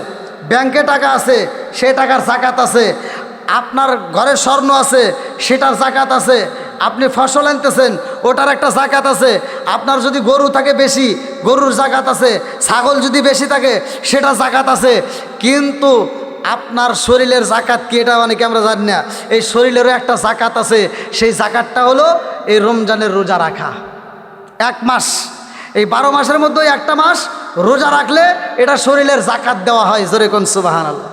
ব্যাংকে টাকা আছে, সে টাকার জাকাত আছে। আপনার ঘরে স্বর্ণ আছে, সেটার জাকাত আছে। আপনি ফসল আনতেছেন, ওটার একটা জাকাত আছে। আপনার যদি গরু থাকে বেশি, গরুর জাকাত আছে। ছাগল যদি বেশি থাকে, সেটা জাকাত আছে। কিন্তু আপনার শরীরের জাকাত কি, এটা অনেকে আমরা জানি না। এই শরীরেরও একটা জাকাত আছে, সেই জাকাতটা হলো এই রমজানের রোজা রাখা। এক মাস, এই 12 মাসের মধ্যে একটা মাস রোজা রাখলে এটা শরীরের জাকাত দেওয়া হয়। জোরে কোন সুবহানাল্লাহ।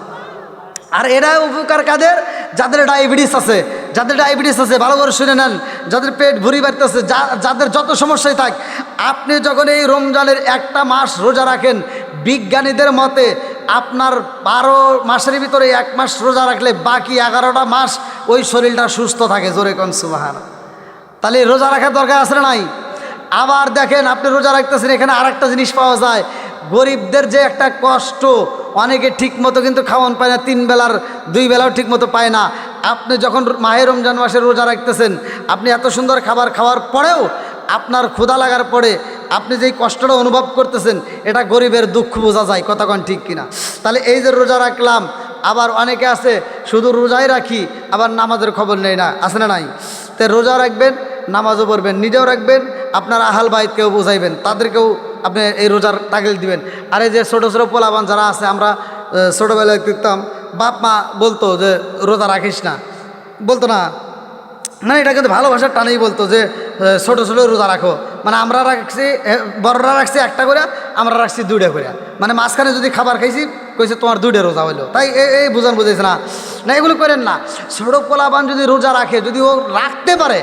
আর এরা উপকার কাদের? যাদের ডায়াবেটিস আছে, ভালো করে শুনে নেন, যাদের পেট ভুঁড়ি বাড়তেছে, যাদের যত সমস্যাই থাক, আপনি যখন এই রমজানের একটা মাস রোজা রাখেন, বিজ্ঞানীদের মতে আপনার 12 মাসের ভিতরে এক মাস রোজা রাখলে বাকি 11টা মাস ওই শরীরটা সুস্থ থাকে। জোরে কোন সুবহানাল্লাহ। তাহলে রোজা রাখার দরকার আছে না নাই? আবার দেখেন, আপনি রোজা রাখতেছেন, এখানে আরেকটা জিনিস পাওয়া যায়, গরিবদের যে একটা কষ্ট, অনেকে ঠিক মতো কিন্তু খাওয়ান পায় না, 3 বেলার 2 বেলাও ঠিক মতো পায় না। আপনি যখন মাহে রমজান মাসে রোজা রাখতেছেন, আপনি এত সুন্দর খাবার খাওয়ার পরেও আপনার ক্ষুধা লাগার পরে আপনি যেই কষ্টটা অনুভব করতেছেন, এটা গরিবের দুঃখ বোঝা যায় কথা কোন ঠিক কিনা। তাহলে এই যে রোজা রাখলাম, আবার অনেকে আছে শুধু রোজাই রাখি আবার নামাজের খবর নেই না, আছে না নাই? তো রোজা রাখবেন, নামাজও পড়বেন, নিজেও রাখবেন, আপনার আহাল বাইতকেও বোঝাইবেন, তাদেরকেও আপনি এই রোজার তাগিল দিবেন। আর এই যে ছোটো ছোটো পোলাবান যারা আছে, আমরা ছোটোবেলায় দেখতাম বাপ মা বলতো যে রোজা রাখিস না, বলতো না, এটা কিন্তু ভালোবাসার টানেই বলতো যে ছোটো ছোটো রোজা রাখো। মানে আমরা রাখছি, বড়রা রাখছি একটা করে, আমরা রাখছি 2টা করে, মানে মাঝখানে যদি খাবার খাইছি কইছে তোমার 2টা রোজা হইলো। তাই এই বুঝান বুঝাইছে না, এগুলো করেন না। ছোটো পোলাপান যদি রোজা রাখে, যদি ও রাখতে পারে,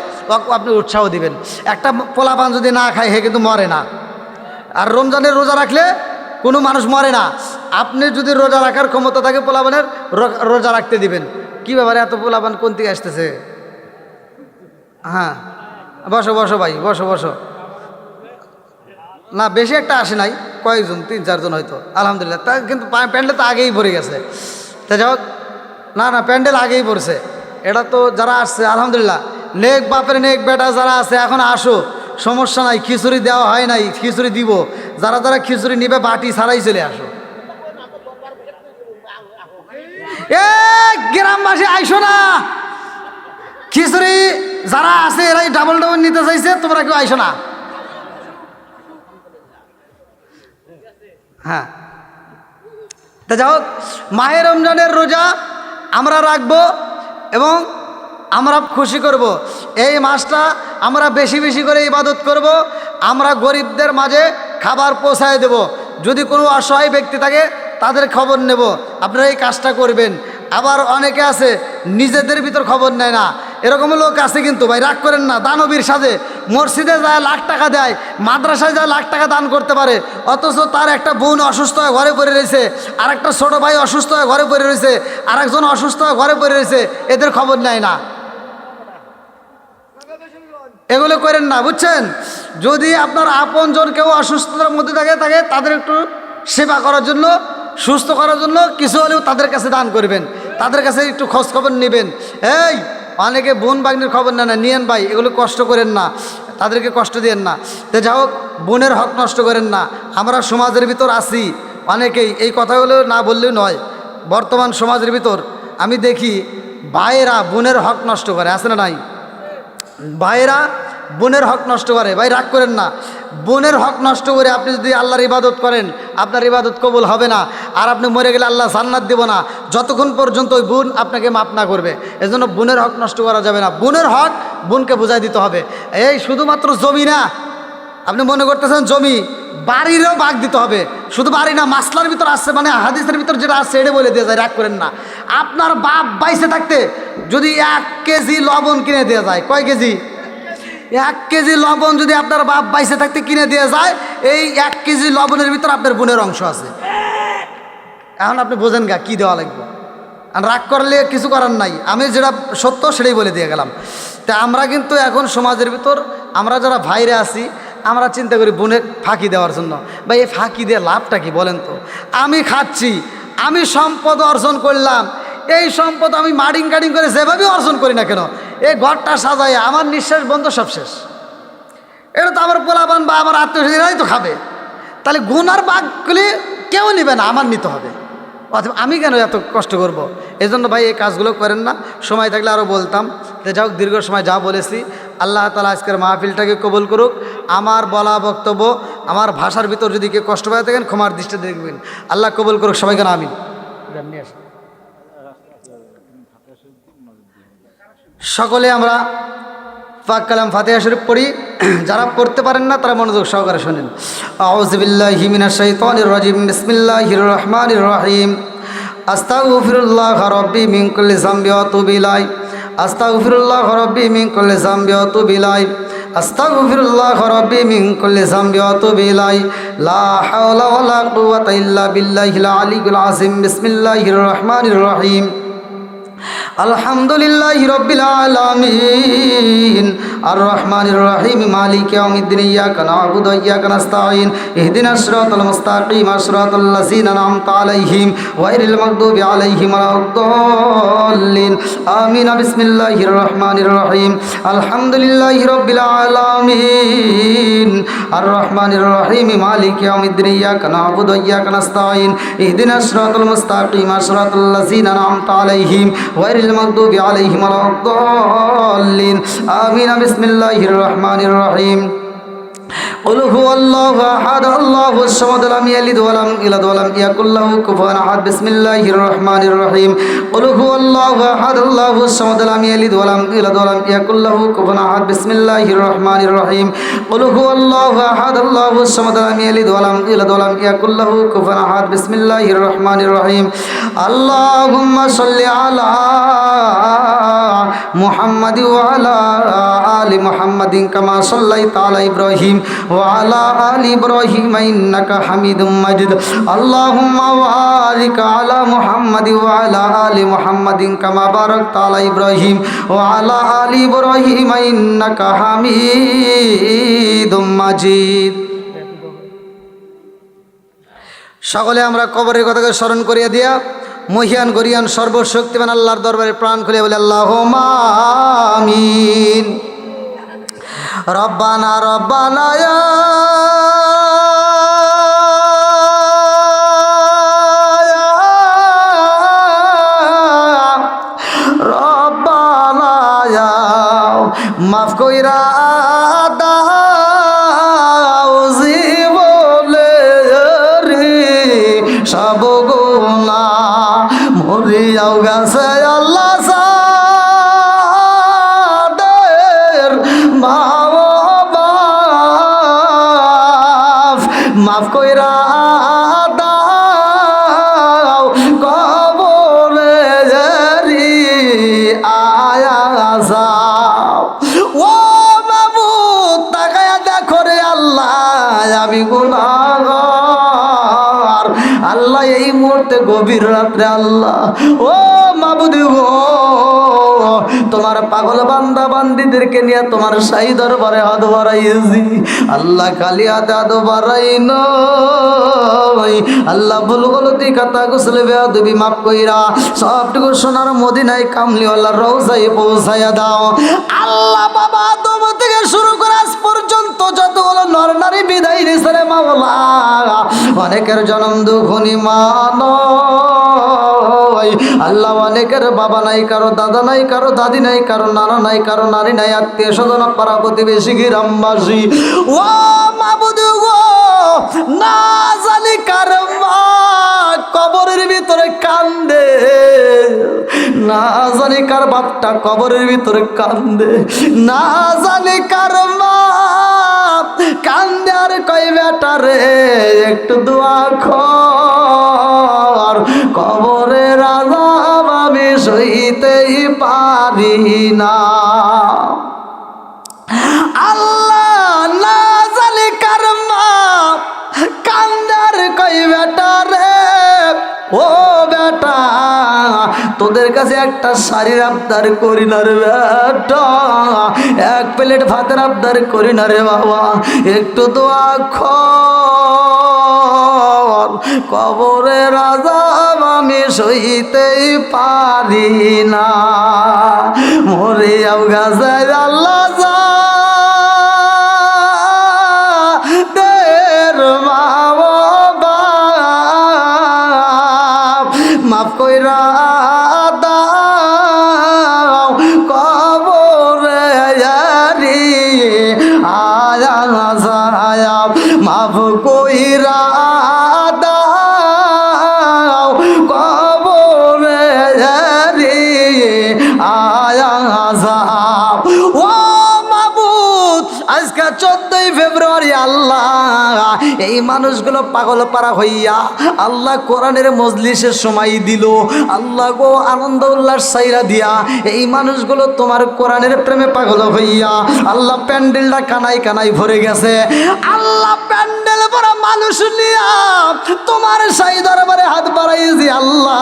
আপনি উৎসাহ দিবেন। একটা পোলাপান যদি না খায়, হে কিন্তু মরে না। আর রমজানের রোজা রাখলে কোনো মানুষ মরে না। আপনি যদি রোজা রাখার ক্ষমতা থাকে পোলাপানের, রোজা রাখতে দিবেন। কী ব্যাপারে এত পোলাপান কোন থেকে আসতেছে? হ্যাঁ, বসো ভাই, বসো। না, বেশি একটা আসে নাই, কয়েকজন, 3-4 জন হয়তো, আলহামদুলিল্লাহ। তা কিন্তু প্যান্ডেল তো আগেই ভরে গেছে। তা যাই হোক, না প্যান্ডেল আগেই পড়ছে। এটা তো যারা আসছে আলহামদুলিল্লাহ, নেক বাপের নেক বেটা যারা আছে এখন আসো, সমস্যা নাই, খিচুড়ি দেওয়া হয় নাই, খিচুড়ি দিব। যারা যারা খিচুড়ি নিবে বাটি ছাড়াই চলে আসো। এ গ্রামবাসী আইসো না, খিচুড়ি যারা আছে এরাই ডাবল ডাবল নিতে চাইছে, তোমরা কেউ আইসো না। হ্যাঁ, তা যাই হোক, মাহে রমজানের রোজা আমরা রাখবো এবং আমরা খুশি করব। এই মাসটা আমরা বেশি বেশি করে ইবাদত করব। আমরা গরিবদের মাঝে খাবার পৌঁছায় দেব। যদি কোনো অসহায় ব্যক্তি থাকে তাদের খবর নেব, আপনারা এই কাজটা করবেন। আবার অনেকে আছে নিজেদের ভিতর খবর নেয় না, এরকম লোক আছে কিন্তু ভাই, রাগ করেন না। দানবীর সাজে মসজিদে যায় লাখ টাকা দেয়, মাদ্রাসায় যায় লাখ টাকা দান করতে পারে, অথচ তার একটা বোন অসুস্থ হয়ে ঘরে পড়ে রয়েছে, আর একটা ছোটো ভাই অসুস্থ হয়ে ঘরে পড়ে রয়েছে, আর একজন অসুস্থ হয়ে ঘরে পড়ে রয়েছে, এদের খবর নেয় না। এগুলো করেন না, বুঝছেন? যদি আপনার আপনজন কেউ অসুস্থতার মধ্যে থাকে তাদের একটু সেবা করার জন্য, সুস্থ করার জন্য কিছু হলেও তাদের কাছে দান করবেন, তাদের কাছে একটু খোঁজ খবর নেবেন। এই অনেকে বোন বাগনির খবর নেন না, নিয়েন ভাই, এগুলো কষ্ট করেন না, তাদেরকে কষ্ট দিয়েন না। তো যাই হোক, বোনের হক নষ্ট করেন না। আমরা সমাজের ভিতর আছি অনেকেই, এই কথাগুলো না বললেও নয়। বর্তমান সমাজের ভিতর আমি দেখি ভাইয়েরা বোনের হক নষ্ট করে, আছে না নাই? ভাইয়েরা বোনের হক নষ্ট করে। ভাই রাগ করেন না, বোনের হক নষ্ট করে আপনি যদি আল্লাহর ইবাদত করেন, আপনার ইবাদত কবুল হবে না, আর আপনি মরে গেলে আল্লাহ জান্নাত দেব না, যতক্ষণ পর্যন্ত ওই বোন আপনাকে মাফ না করবে। এজন্য বোনের হক নষ্ট করা যাবে না। বোনের হক বোনকে বুঝাই দিতে হবে। এই শুধুমাত্র জমি না, আপনি মনে করতেছেন জমি, বাড়িরও ভাগ দিতে হবে। শুধু বাড়ি না, মাসলার ভিতর আসছে, মানে হাদিসের ভিতর যেটা আসছে এটা বলে দিয়ে যায়। রাগ করেন না, আপনার বাপ বাইসে থাকতে যদি 1 কেজি লবণ কিনে দেওয়া যায়, কয় কেজি? 1 কেজি লবণ যদি আপনার বাপ বাইসে থাকতে কিনে দিয়ে যায়, এই 1 কেজি লবণের ভিতর আপনার বোনের অংশ আছে। এখন আপনি বোঝেন গা কি দেওয়া লাগবে। আর রাগ করলে কিছু করার নাই, আমি যেটা সত্য সেটাই বলে দিয়ে গেলাম। তা আমরা কিন্তু এখন সমাজের ভিতর আমরা যারা ভাইরে আছি, আমরা চিন্তা করি বোনের ফাঁকি দেওয়ার জন্য। ভাই এই ফাঁকি দিয়ে লাভটা কি বলেন তো? আমি খাচ্ছি, আমি সম্পদ অর্জন করলাম, এই সম্পদ আমি মাডিং কাটিং করে যেভাবে অর্জন করি না কেন, এই ঘরটা সাজাই আমার নিঃশ্বাস বন্ধ, সব শেষ। এটা তো আমার পোলাপান বা আমার আত্মীয়স্বজনরাই তো খাবে, তাহলে গুনার বাঘগুলি কেউ নেবে না, আমার নিতে হবে। অথবা আমি কেন এত কষ্ট করব? এই জন্য ভাই এই কাজগুলো করেন না। সময় থাকলে আরও বলতাম, যে যাই হোক দীর্ঘ সময় যা বলেছি, আল্লাহ তাআলা আজকের মাহফিলটাকে কবুল করুক। আমার বলা বক্তব্য, আমার ভাষার ভিতর যদি কেউ কষ্ট পায় থাকেন ক্ষমার দৃষ্টিতে দেখবেন। আল্লাহ কবুল করুক সবাইকে, আমিন। সকলে আমরা পাক কালাম ফাতিহা শরীফ পড়ি। যারা পড়তে পারেন না তারা মনোযোগ সহকারে শুনেন। আউযু বিল্লাহি মিনাশ শাইতানির রাজিম, বিসমিল্লাহির রহমানির রহিম। আস্তাগফিরুল্লাহ রাব্বি মিন কুল্লি যামবি ওয়া আতুবু ইলাইহি। আস্তাগফিরুল্লাহ রাব্বি মিন কুল্লি যামবি ওয়া আতুবু ইলাইহি। আস্তাগফিরুল্লাহ রাব্বি মিন কুল্লি যামবি ওয়া আতুবু ইলাইহি। লা হাওলা ওয়া লা কুওয়াতা ইল্লা বিল্লাহিল আলিয়্যিল আযীম। বিসমিল্লাহির রহমানির রহিম। আলহামদুলিল্লাহি রাব্বিল আলামিন আর রহমানির রহিম মালিকি ইয়াউমিদ্দিন ইয়্যাকা না'বুদু ওয়া ইয়্যাকা নাস্তাঈন ইহদিনাস সিরাতাল মুস্তাকিম সিরাতাল লাযিনা আন'আমতা আলাইহিম গায়রিল মাগদুবি আলাইহিম ওয়ালাদ-দাল্লিন আমিন। বিসমিল্লাহির রহমানির রহিম। আলহামদুলিল্লাহি রাব্বিল আলামিন আর রহমানির রহিম মালিকি ইয়াউমিদ্দিন ইয়্যাকা না'বুদু ওয়া ইয়্যাকা নাস্তাঈন ইহদিনাস সিরাতাল মুস্তাকিম সিরাতাল লাযিনা আন'আমতা আলাইহিম গায়রিল মাগদুবি আলাইহিম ওয়ালাদ-দাল্লিন আমিন। বিসমিল্লাহির রহমানির রহিম। قل هو الله احد الله الصمد لم يلد ولم يولد ولم يكن له كفوا احد. بسم الله الرحمن الرحيم. قل هو الله احد الله الصمد لم يلد ولم يولد ولم يكن له كفوا احد. بسم الله الرحمن الرحيم. قل هو الله احد الله الصمد لم يلد ولم يولد ولم يكن له كفوا احد. بسم الله الرحمن الرحيم. اللهم صل على محمد وعلى آل محمد كما صليت على إبراهيم وعلى آل إبراهيم إنك حميد مجيد. اللهم بارك على محمد وعلى آل محمد كما باركت على إبراهيم وعلى آل إبراهيم إنك حميد مجيد. সকলে আমরা কবরের কথাকে স্মরণ করিয়ে দিয়া মহিয়ান গরিয়ান সর্বশক্তিমান আল্লাহর দরবারে প্রাণ খুলে বলে আল্লাহুম্মা আমিন। রব্বানা রব্বানা ইয়া রব্বানা ইয়া মাফ কইরা দাও জীবনে রে সব গুনাহ মরিয়াও গেছে আল্লাহ সাদের মাফ কইরা দাও কবরে জারি আয়া যাও। ও মাবুদ তাকায়া দেখো রে আল্লাহ আমি গুনাহগার আল্লাহ এই মুহূর্তে গভীর রাত্রে আল্লাহ ও মাবুদ গো তোমার পাগল বান্দা বান্দিদেরকে নিয়ে তোমার শাহী দরবারে হাত বাড়াইছি আল্লাহ খালি হাতে হাত বাড়াই নয় আল্লাহ ভুল গলতি কথা গোসলে বেয়াদবি মাফ কইরা সবটুকু সোনার মদিনায় কামলিওয়ালা রওজায় পৌঁছায়া দাও আল্লাহ। বাবা আদম থেকে শুরু করে আজ পর্যন্ত যতগুলো নর নারী বিদায় নিছে রে মাওলা অনেকের জন্ম দুঃখনি মানয় আল্লাহ অনেকের বাবা নাই কারো দাদা নাই কারো দাদি নাই কারো নানা নাই কারো নারী নাই আত্মীয় স্বজন পাড়া প্রতিবেশী গ্রামবাসী ও মাবুদ গো না জানি কার মা কবরের ভিতরে কান্দে না জানি কার বাপটা কবরের ভিতরে কান্দে না জানি কার মা কান্দে আর কই বেটা রে একটু দোয়া কর কবরের আযাব আমি সইতেই পারি না আল্লাহ না জানি কার মা কান্দার কই বেটা রে ও বেটা তোদের কাছে একটা শাড়ির আবদার করি না রে বেটা এক প্লেট ভাতের আবদার করি না রে বাবা একটু দোয়া কর কবরের আযাব আমি সইতেই পারি না মরে যাও গাজায় আল্লাহ যা দের বাবা মাফ কইরা দাও কবরে জারি আয়া যায়া মাফ কইরা দাও কবরে জারি আয়া যাও। ও মাবুদ আজকে 14ই ফেব্রুয়ারি আল্লাহ এই মানুষগুলো পাগল পারা হইয়া আল্লাহ কোরআনের মজলিসের সময় দিল আল্লাহ গো আনন্দ উল্লাস সাইরা দিয়া এই মানুষগুলো তোমার কোরআনের প্রেমে পাগল হইয়া আল্লাহ প্যান্ডেলটা কানাই কানাই ভরে গেছে আল্লাহ প্যান্ডেল ভরা মানুষ নিয়া তোমার শাহী দরবারে হাত বাড়াইছি আল্লাহ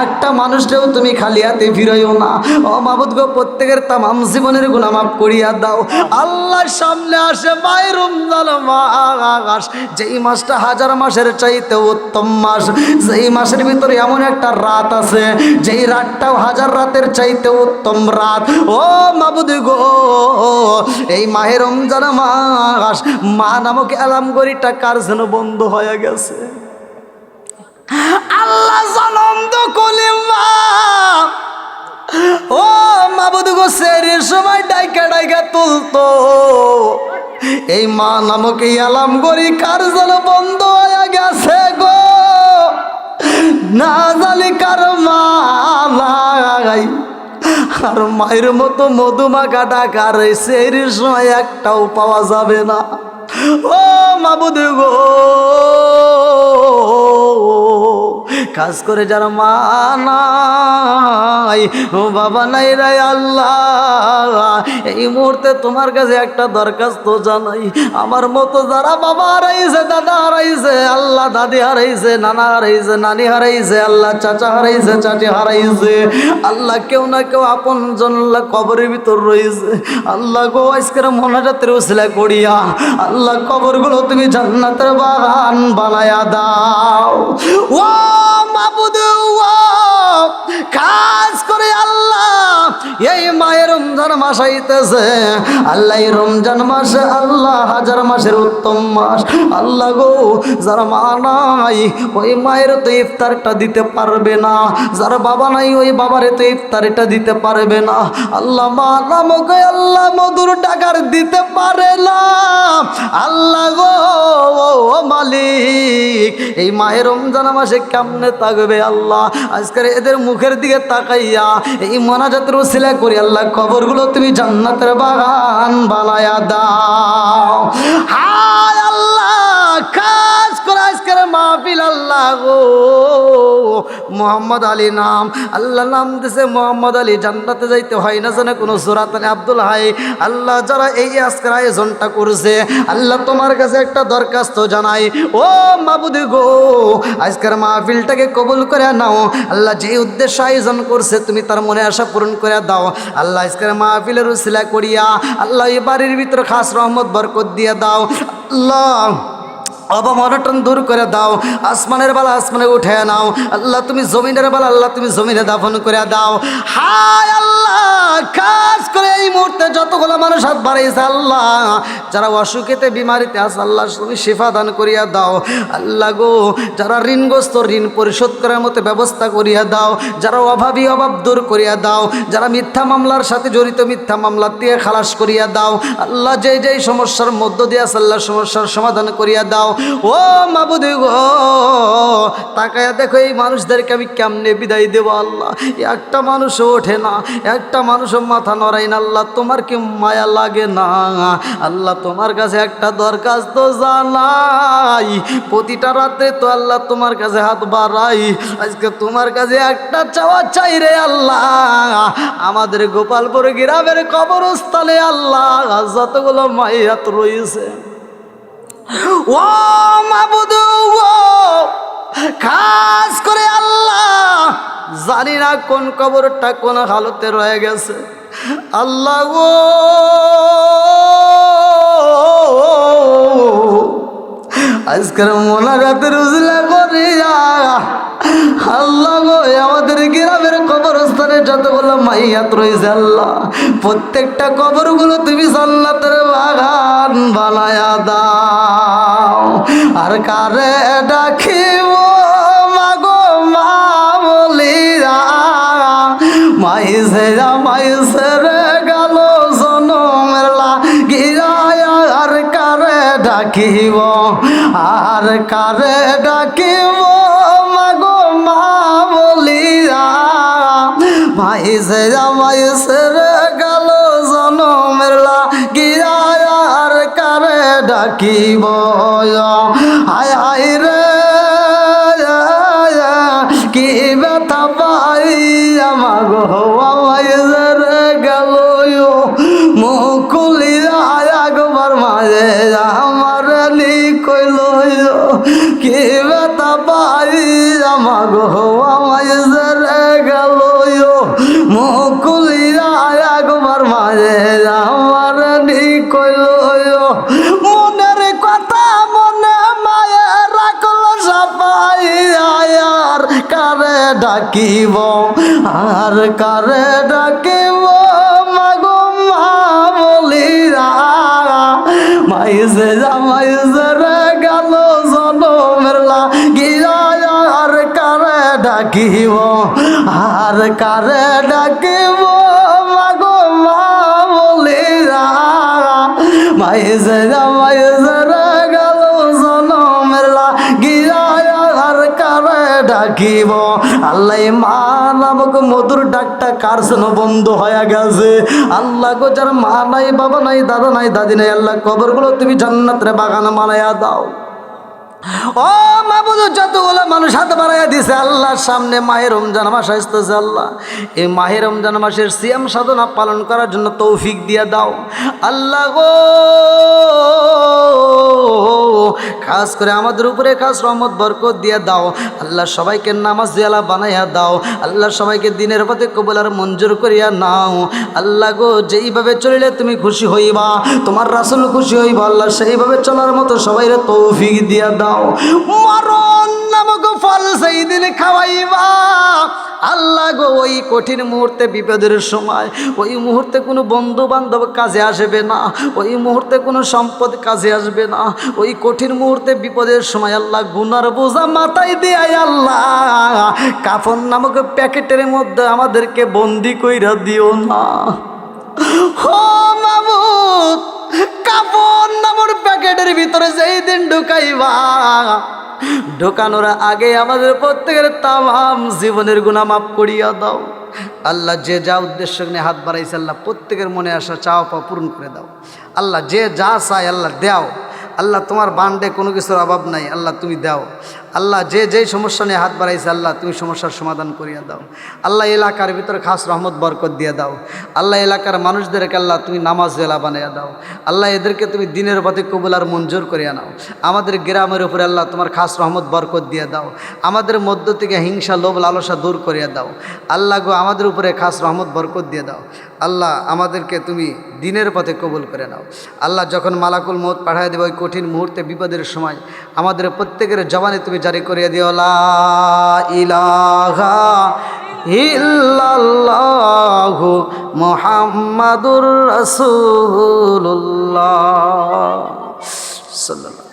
একটা মানুষটাও তুমি খালি হাতে ফিরাইও না ও মাবুদ গো প্রত্যেকের তামাম জীবনের গুনাহ মাফ করিয়া দাও আল্লাহর সামনে আসে মায়ের রমজান মাস যেই মাসটা হাজার মাসের চাইতে উত্তম মাস যেই মাসের ভিতরে এমন একটা রাত আছে যেই রাতটাও হাজার রাতের চাইতে উত্তম রাত ও মাবুদ গো এই মাহে রমজান মাস মা নামক অ্যালার্মঘড়িটা কার যেন বন্ধ হয়ে গেছে আল্লাহ জনম তো কলি মা ও মাবুদ গো সেরের সময় ডাইকা ডাইকা তুলতো এই মা নামক অ্যালার্মঘড়ি কার যেন বন্ধ হয়ে গেছে গো না জানি কার মা লাই আর মায়ের মতো মধুমাখা ডাকার সেই সময় একটাও পাওয়া যাবে না ও মাবুদ গো কাজ করে যারা মা নাই ও বাবা নাই রে আল্লাহ এই মুহূর্তে তোমার কাছে একটা দরখাস্ত জানাই আমার মতো যারা বাবা হারাইছে দাদা হারাইছে আল্লাহ দাদি হারাইছে নানা হারাইছে নানি হারাইছে আল্লাহ চাচা হারাইছে চাচি হারাইছে আল্লাহ কেউ না কেউ আপন জন কবরের ভিতর রয়েছে আল্লাহ গো আজকের মোনাজাতের উসিলা করিয়া আল্লাহ কবরগুলো তুমি জান্নাতের বাগান বানায়া দাও ও মাবুদ এই মায়ের রমজান মাস আইতেছে আল্লাহ, এই রমজান মাসে আল্লাহ হাজার মাসের উত্তম মাস। আল্লাহ গো, যারা মা নাই ওই মায়ের তো ইফতারটা দিতে পারবে না, যার বাবা নাই ওই বাবারে তো ইফতারটা দিতে পারবে না। আল্লাহ মা নামক আল্লাহ মধুর টাকার দিতে পারে না। আল্লাহ গো মালিক, এই মায়ের রমজান মাসে কেমনে থাকবে আল্লাহ? আজকের এদের মুখের দিকে তাকাইয়া এই মোনাজাতের উসিলা করি আল্লাহ, কবরগুলো তুমি জান্নাতের বাগান বানায়া দাও। হায় আল্লাহ, খাস করে আজকের মাহফিল আল্লাহ গো, মোহাম্মদ আলী নাম, আল্লাহ নাম দিছে মোহাম্মদ আলী, জান্নাতে যাইতে হয় না জানে কোনো সূরাত নেই আব্দুল হাই। আল্লাহ যারা এই আজকের আয়োজনটা করছে আল্লাহ তোমার কাছে একটা দরখাস্ত জানাই, ও মাবুদ গো, আজকের মাহফিলটাকে কবুল করে নাও আল্লাহ। যে উদ্দেশ্য আয়োজন করছে তুমি তার মনে আশা পূরণ করে দাও আল্লাহ। আজকের মাহফিলের উসিলা করিয়া আল্লাহ এই বাড়ির ভিতরে খাস রহমত বরকত দিয়ে দাও আল্লাহ। অবমনটন দূর করে দাও, আসমানের বেলা আসমানে উঠে নাও আল্লাহ, তুমি জমিনের বেলা আল্লাহ তুমি জমিনে দাফন করে দাও। হায় আল্লাহ, খাস করে এই মুহূর্তে যতগুলো মানুষ হাত বাড়াইছে আল্লাহ, যারা অসুখেতে বিমারিতে আছে আল্লাহ তুমি শিফা দান করিয়া দাও আল্লাহ গো। যারা ঋণগ্রস্ত ঋণ পরিশোধ করার মতো ব্যবস্থা করিয়া দাও, যারা অভাবী অভাব দূর করিয়া দাও, যারা মিথ্যা মামলার সাথে জড়িত মিথ্যা মামলা দিয়ে খালাস করিয়া দাও আল্লাহ। যেই যেই সমস্যার মধ্য দিয়ে আছে আল্লাহ সমস্যার সমাধান করিয়া দাও। ও মাবুদ গো, তাকায়া দেখো এই মানুষদেরকে আমি কেমনে বিদায় দেবো আল্লাহ। একটা মানুষও ওঠে না, একটা মানুষও মাথা নড়াই না আল্লাহ, তোমার কি মায়া লাগে না আল্লাহ? তোমার কাছে একটা দরখাস্ত জানাই, প্রতিটা রাতে তো আল্লাহ তোমার কাছে হাত বাড়াই, আজকে তোমার কাছে একটা চাওয়া চাই রে আল্লাহ। আমাদের গোপালপুর গ্রামের কবরস্থানে আল্লাহ যতগুলো মাইয়াত রয়েছে ও মাবুদ ও, খাস করে আল্লাহ জানি না কোন কবরটা কোন হালতে রয়ে গেছে আল্লাহ গো। আজকের মোনাজাতের উজলা করিয়া আল্লাহ গো, আমাদের গ্রামের কবরস্থানে যতগুলো মাইয়াত রয়েছে আল্লাহ, প্রত্যেকটা কবরগুলো তুমি জান্নাতের বাগান বানায়া দাও। আর কারে ডাকিব মাগো মা বলিরা, মাইসে যা মাইসে রে গেল জনমের লাগিয়া। আর কারে ডাকিব, আর কারে ডাকিব মাগো মা বলিরা, মাইসে যা মাইসে রে গেল জনমের লাগিয়া। আর কারে ডাকিব, হায় হায় রে কি ব্যথা পাই আমাগো, মাইসে রে গেল মুকুলিয়া একবার মাঝে আমার কইল কি ব্যথা পাই আমাগো, মাইসে রে গেল মুকুলিয়া একবার মাঝে আমার কইল। মনের কথা মনে মায়ে রাখল সাপাই, আর কারে ডাকিব, আর কারে ডাকিব মাগো মা বলিরা, মাইসে যা মাইসে রে গেল জনমের লাগিয়া। আর কারে ডাকিব, আর কারে ডাকিব মাগো মা বলিরা, মাইসে যা মাইসে রে গেল জনমের লাগিয়া। আর কারে ডাকিব আল্লাহ। মা নামক মধুর ডাকটা কার যেন বন্ধ হয়ে গেছে আল্লাহ গো। যার মা নাই বাবা নাই দাদা নাই দাদি নাই আল্লাহ, কবরগুলো তুমি জান্নাতের বাগান বানায়া দাও। ও মাবুদ, যতগুলো মানুষ হাত বাড়াইয়া দিছে আল্লাহর সামনে মাহের রমজান মাস আসতেছে আল্লাহ, এই মাহের রমজান মাসের সিয়াম সাধনা পালন করার জন্য তৌফিক দিয়ে দাও আল্লাহ গো। খাস করে আমাদের উপরে খাস রহমত বরকত দিয়ে দাও আল্লাহ। সবাইকে নামাজ দিয়ালা বানাইয়া দাও আল্লাহ, সবাইকে দিনের পথে কবুল আর মঞ্জুর করিয়া নাও আল্লাহ গো। যেইভাবে চলিলে তুমি খুশি হইবা, তোমার রাসূল খুশি হইবা আল্লাহ, সেইভাবে চলার মতো সবাইরে তৌফিক দিয়া দাও। মরণ নামক ফল সেই দিন খাওয়াইবা আল্লাহ গো ওই কঠিন মুহূর্তে বিপদের সময় ওই মুহূর্তে কোনো বন্ধু বান্ধব কাজে আসবে না, ওই মুহূর্তে কোনো সম্পদ কাজে আসবে না, ওই কঠিন মুহূর্তে বিপদের সময় আল্লাহ গুনার বোঝা মাথায় দিয়ে আল্লাহ কাফন নামক প্যাকেটের মধ্যে আমাদেরকে বন্দি কইরা দিও না। ও মাবুদ, কাফন নামক প্যাকেটের ভিতরে যেই দিন ঢুকাইবা, ঢোকানোর আগে আমাদের প্রত্যেকের তামাম জীবনের গুনাহ মাফ করিয়া দাও। আল্লাহ যে যা উদ্দেশ্য নিয়ে হাত বাড়াইছে আল্লাহ প্রত্যেকের মনে আসা চাওয়া পাওয়া পূরণ করে দাও। আল্লাহ যে যা চায় আল্লাহ দাও। আল্লাহ তোমার বান্ডে কোনো কিছুর অভাব নাই, আল্লাহ তুমি দাও। আল্লাহ যে যেই সমস্যা নিয়ে হাত বাড়াইছে আল্লাহ তুমি সমস্যার সমাধান করিয়া দাও। আল্লাহ এলাকার ভিতরে খাস রহমত বরকত দিয়ে দাও। আল্লাহ এলাকার মানুষদেরকে আল্লাহ তুমি নামাজ জেলা বানিয়ে দাও। আল্লাহ এদেরকে তুমি দিনের পথে কবুল আর মঞ্জুর করিয়া নাও। আমাদের গ্রামের উপরে আল্লাহ তোমার খাস রহমত বরকত দিয়ে দাও। আমাদের মধ্য থেকে হিংসা লোভ লালসা দূর করিয়া দাও। আল্লাহ গো আমাদের উপরে খাস রহমত বরকত দিয়ে দাও। আল্লাহ আমাদেরকে তুমি দিনের পথে কবুল করে নাও। আল্লাহ যখন মালাকুল মউত পাঠায় দেবে ওই কঠিন মুহূর্তে বিপদের সময় আমাদের প্রত্যেকের জবানে তুমি জারি করিয়ে দিও লা ইলাহা ইল্লাল্লাহু মুহাম্মাদুর রাসূলুল্লাহ সাল্লাল্লাহু